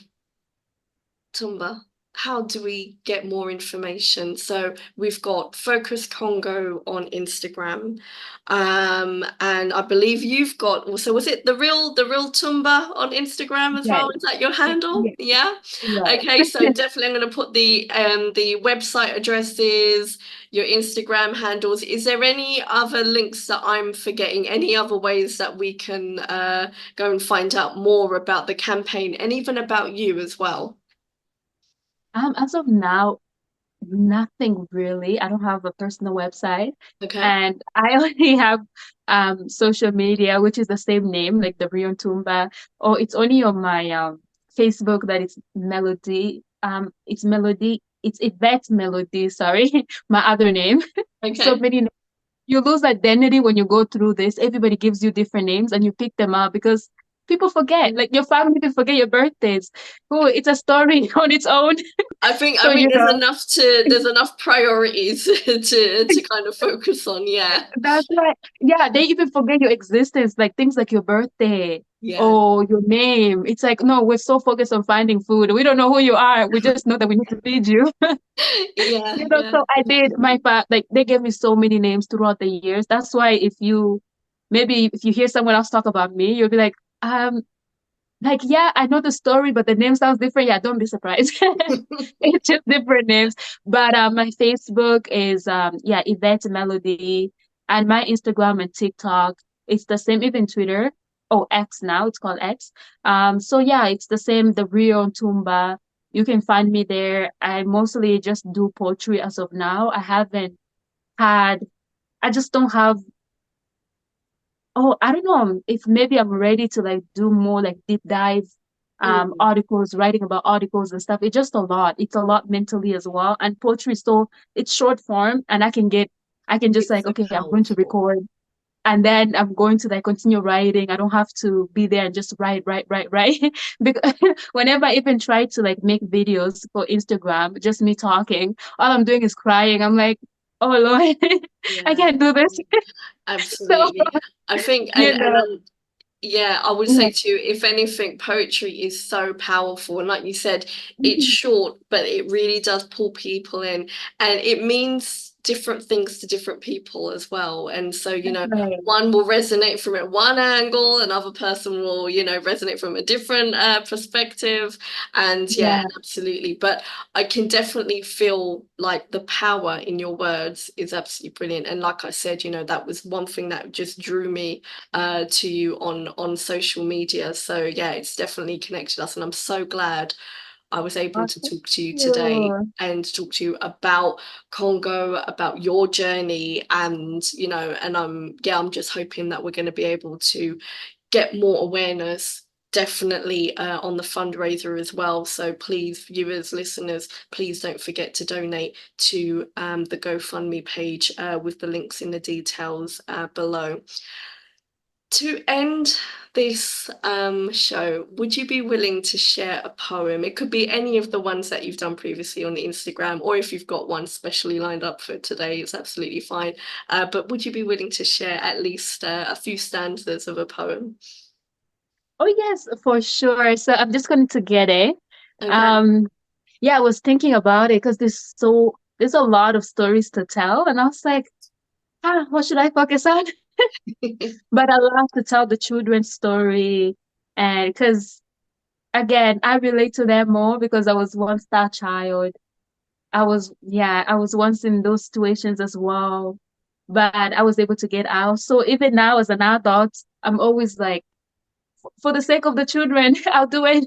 Tumba, how do we get more information? So we've got Focus Congo on Instagram, and I believe you've got also, was it the real Tumba on Instagram as Yes. well? Is that your handle? Yes. Yeah. Yes. Okay, so definitely I'm going to put the website addresses, your Instagram handles. Is there any other links that I'm forgetting? Any other ways that we can go and find out more about the campaign and even about you as well? As of now, nothing really. I don't have a personal website, Okay. and I only have social media, which is the same name, like the Rion Tumba. Or it's only on my Facebook that it's Melody. It's Melody. It's Yvette Melody. Sorry, my other name. So Okay. many. You lose identity when you go through this. Everybody gives you different names, and you pick them up because people forget. Like your family, people forget your birthdays. Oh, it's a story on its own. I So think you know. there's enough priorities to kind of focus on. Yeah. That's right. Yeah, they even forget your existence, like things like your birthday Yeah. or your name. It's like, no, we're so focused on finding food. We don't know who you are. We just know that we need to feed you. Yeah. Yeah. So I did like they gave me so many names throughout the years. That's why maybe if you hear someone else talk about me, you'll be like, yeah, I know the story, but the name sounds different. Yeah, don't be surprised. It's just different names. But my Facebook is yeah, Yvette Melody, and my Instagram and TikTok, it's the same, even Twitter. Oh, X now, it's called X. So yeah, it's the same, the Rio Ntumba. You can find me there. I mostly just do poetry as of now. Had I just don't have. Oh, I don't know if maybe I'm ready to like do more like deep dive Mm, articles, writing about articles and stuff. It's just a lot. It's a lot mentally as well. And poetry, so it's short form, and I can just it's like, so okay, I'm going to powerful. record, and then I'm going to like continue writing. I don't have to be there and just write. Because whenever I even try to like make videos for Instagram, just me talking, all I'm doing is crying. I'm like, oh Lord, I Yeah. can't do this. So, Absolutely. I think, you know, yeah, I would yeah. say to you, if anything, poetry is so powerful. And like you said, it's short, but it really does pull people in. And it means different things to different people as well. And so, Right. one will resonate from it one angle, another person will, resonate from a different perspective. And yeah, Yeah. absolutely. But I can definitely feel like the power in your words is absolutely brilliant. And like I said, that was one thing that just drew me to you on social media. So yeah, it's definitely connected us, and I'm so glad I was able Oh, to thank talk to you today you. and talk to you about Congo, about your journey, and and I'm just hoping that we're going to be able to get more awareness. Definitely on the fundraiser as well. So please, viewers, listeners, please don't forget to donate to the GoFundMe page with the links in the details below. To end this show, would you be willing to share a poem? It could be any of the ones that you've done previously on the Instagram, or if you've got one specially lined up for today, it's absolutely fine. But would you be willing to share at least a few stanzas of a poem? Oh yes, for sure. So I'm just going to get it. Okay. Um, yeah, I was thinking about it because there's a lot of stories to tell, and I was like, what should I focus on? But I love to tell the children's story, and because again, I relate to them more because I was once that child. I was once in those situations as well, but I was able to get out. So even now as an adult, I'm always like, for the sake of the children, I'll do it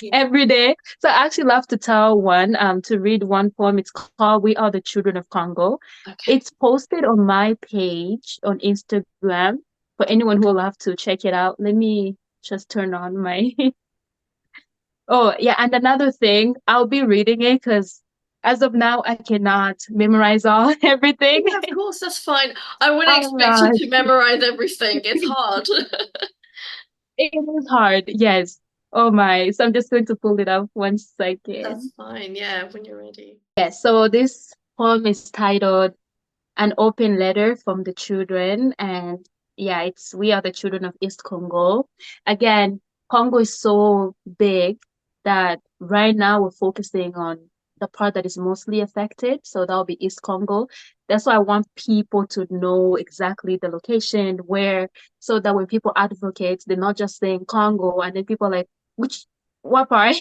Yeah. every day. So I actually love to tell to read one poem. It's called We Are the Children of Congo. Okay. It's posted on my page on Instagram for anyone who will have to check it out. Let me just turn on my Oh, yeah, and another thing, I'll be reading it because as of now, I cannot memorize all everything. Yeah, of course, that's fine. I wouldn't Oh expect you God, to memorize everything. It's hard. it is hard. Yes. Oh my. So I'm just going to pull it up one That's second. fine. Yeah, when you're ready. Yes. So this poem is titled An Open Letter from the Children. And yeah, it's We Are the Children of East Congo. Again, Congo is so big that right now we're focusing on the part that is mostly affected. So that'll be East Congo. That's why I want people to know exactly the location where, so that when people advocate, they're not just saying Congo and then people are like, which what part?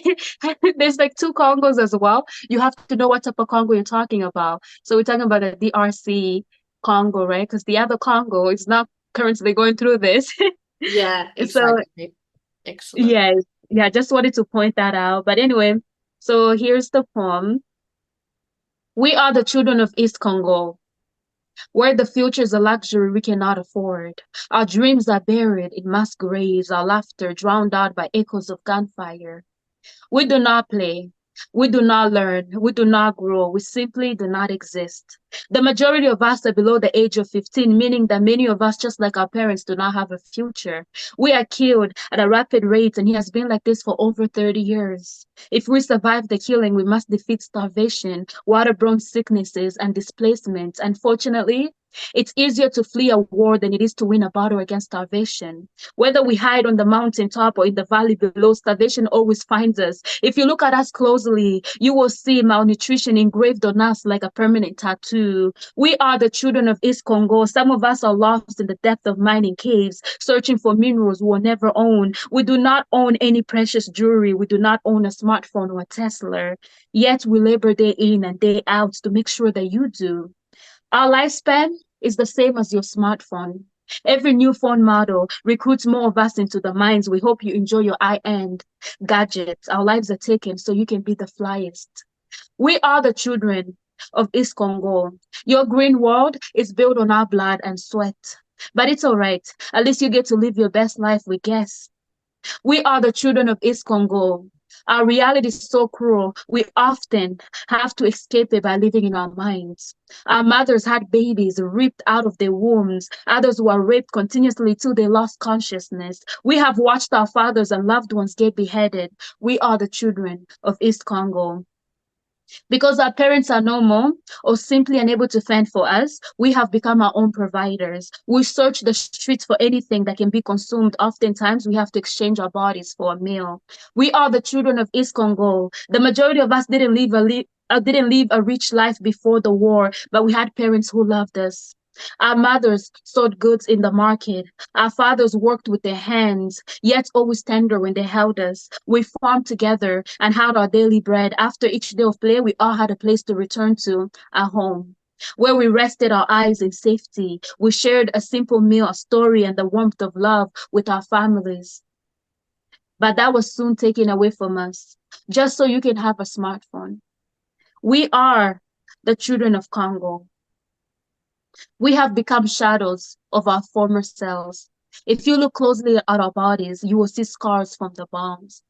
There's like two Congos as well. You have to know what type of Congo you're talking about. So we're talking about the DRC Congo, right? Because the other Congo is not currently going through this. Yeah, So exactly. Excellent. yes, yeah, just wanted to point that out. But anyway, so here's the poem. We are the children of East Congo, where the future is a luxury we cannot afford. Our dreams are buried in mass graves, our laughter drowned out by echoes of gunfire. We do not play. We do not learn. We do not grow. We simply do not exist. The majority of us are below the age of 15, meaning that many of us, just like our parents, do not have a future. We are killed at a rapid rate, and it has been like this for over 30 years. If we survive the killing, we must defeat starvation, waterborne sicknesses, and displacement. Unfortunately, it's easier to flee a war than it is to win a battle against starvation. Whether we hide on the mountaintop or in the valley below, starvation always finds us. If you look at us closely, you will see malnutrition engraved on us like a permanent tattoo. We are the children of East Congo. Some of us are lost in the depth of mining caves, searching for minerals we will never own. We do not own any precious jewelry. We do not own a smartphone or a Tesla. Yet we labor day in and day out to make sure that you do. Our lifespan is the same as your smartphone. Every new phone model recruits more of us into the minds. We hope you enjoy your high-end gadgets. Our lives are taken so you can be the flyest. We are the children of East Congo. Your green world is built on our blood and sweat. But it's all right. At least you get to live your best life, we guess. We are the children of East Congo. Our reality is so cruel. We often have to escape it by living in our minds. Our mothers had babies ripped out of their wombs. Others were raped continuously till they lost consciousness. We have watched our fathers and loved ones get beheaded. We are the children of East Congo. Because our parents are no more or simply unable to fend for us, we have become our own providers. We search the streets for anything that can be consumed. Oftentimes, we have to exchange our bodies for a meal. We are the children of East Congo. The majority of us didn't live a rich life before the war, but we had parents who loved us. Our mothers sold goods in the market. Our fathers worked with their hands, yet always tender when they held us. We farmed together and had our daily bread. After each day of play, we all had a place to return to, our home, where we rested our eyes in safety. We shared a simple meal, a story, and the warmth of love with our families. But that was soon taken away from us, just so you can have a smartphone. We are the children of Congo. We have become shadows of our former selves. If you look closely at our bodies, you will see scars from the bombs.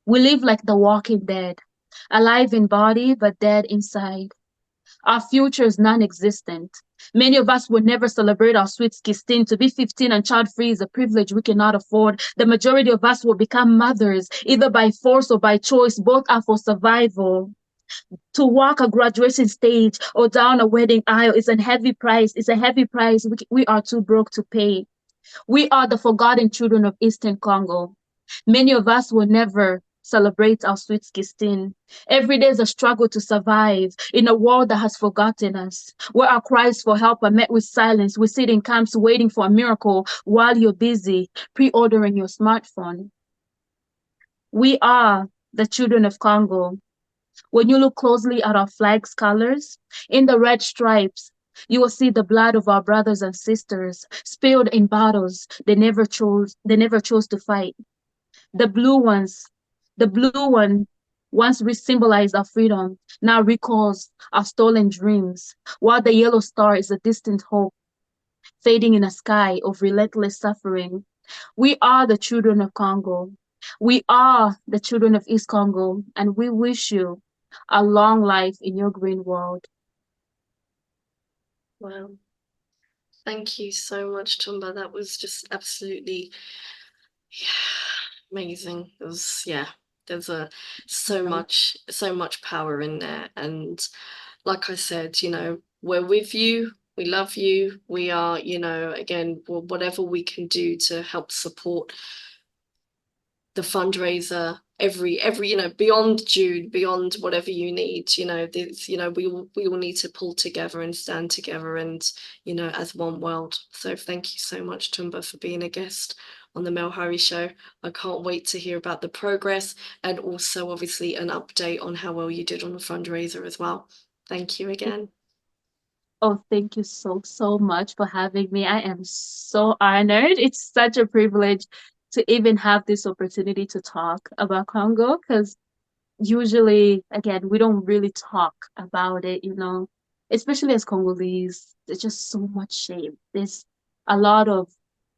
We live like the walking dead, alive in body but dead inside. Our future is non-existent. Many of us will never celebrate our sweet 16. To be 15 and child-free is a privilege we cannot afford. The majority of us will become mothers, either by force or by choice. Both are for survival. To walk a graduation stage or down a wedding aisle is a heavy price. It's a heavy price we are too broke to pay. We are the forgotten children of Eastern Congo. Many of us will never celebrate our sweet 16. Every day is a struggle to survive in a world that has forgotten us, where our cries for help are met with silence. We sit in camps waiting for a miracle while you're busy pre-ordering your smartphone. We are the children of Congo. When you look closely at our flag's colors, in the red stripes, you will see the blood of our brothers and sisters spilled in battles they never chose to fight. The blue ones, the blue one once symbolized our freedom, now recalls our stolen dreams, while the yellow star is a distant hope fading in a sky of relentless suffering. We are the children of Congo. We are the children of East Congo, and we wish you a long life in your green world. Wow. Thank you so much, Tumba. That was just absolutely amazing. It was, there's so much power in there. And like I said, we're with you. We love you. We are, again, whatever we can do to help support the fundraiser every beyond June, beyond whatever you need, we all need to pull together and stand together and as one world. So thank you so much, Tumba, for being a guest on the Mel Hari Show. I can't wait to hear about the progress and also obviously an update on how well you did on the fundraiser as well. Thank you again. Oh, thank you so much for having me. I am so honored. It's such a privilege to even have this opportunity to talk about Congo because usually, again, we don't really talk about it, especially as Congolese. There's just so much shame. There's a lot of,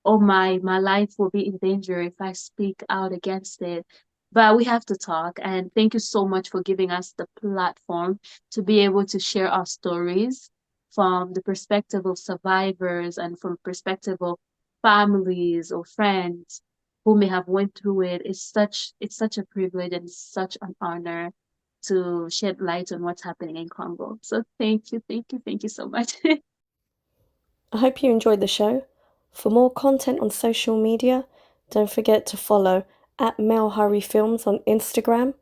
oh my life will be in danger if I speak out against it. But we have to talk. And thank you so much for giving us the platform to be able to share our stories from the perspective of survivors and from perspective of families or friends who may have went through it. It's such a privilege and such an honor to shed light on what's happening in Congo. So thank you so much. I hope you enjoyed the show. For more content on social media, don't forget to follow at Mel Hurry Films on Instagram,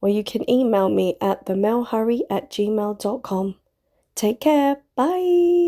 or you can email me at themelhurry@gmail.com. Take care. Bye.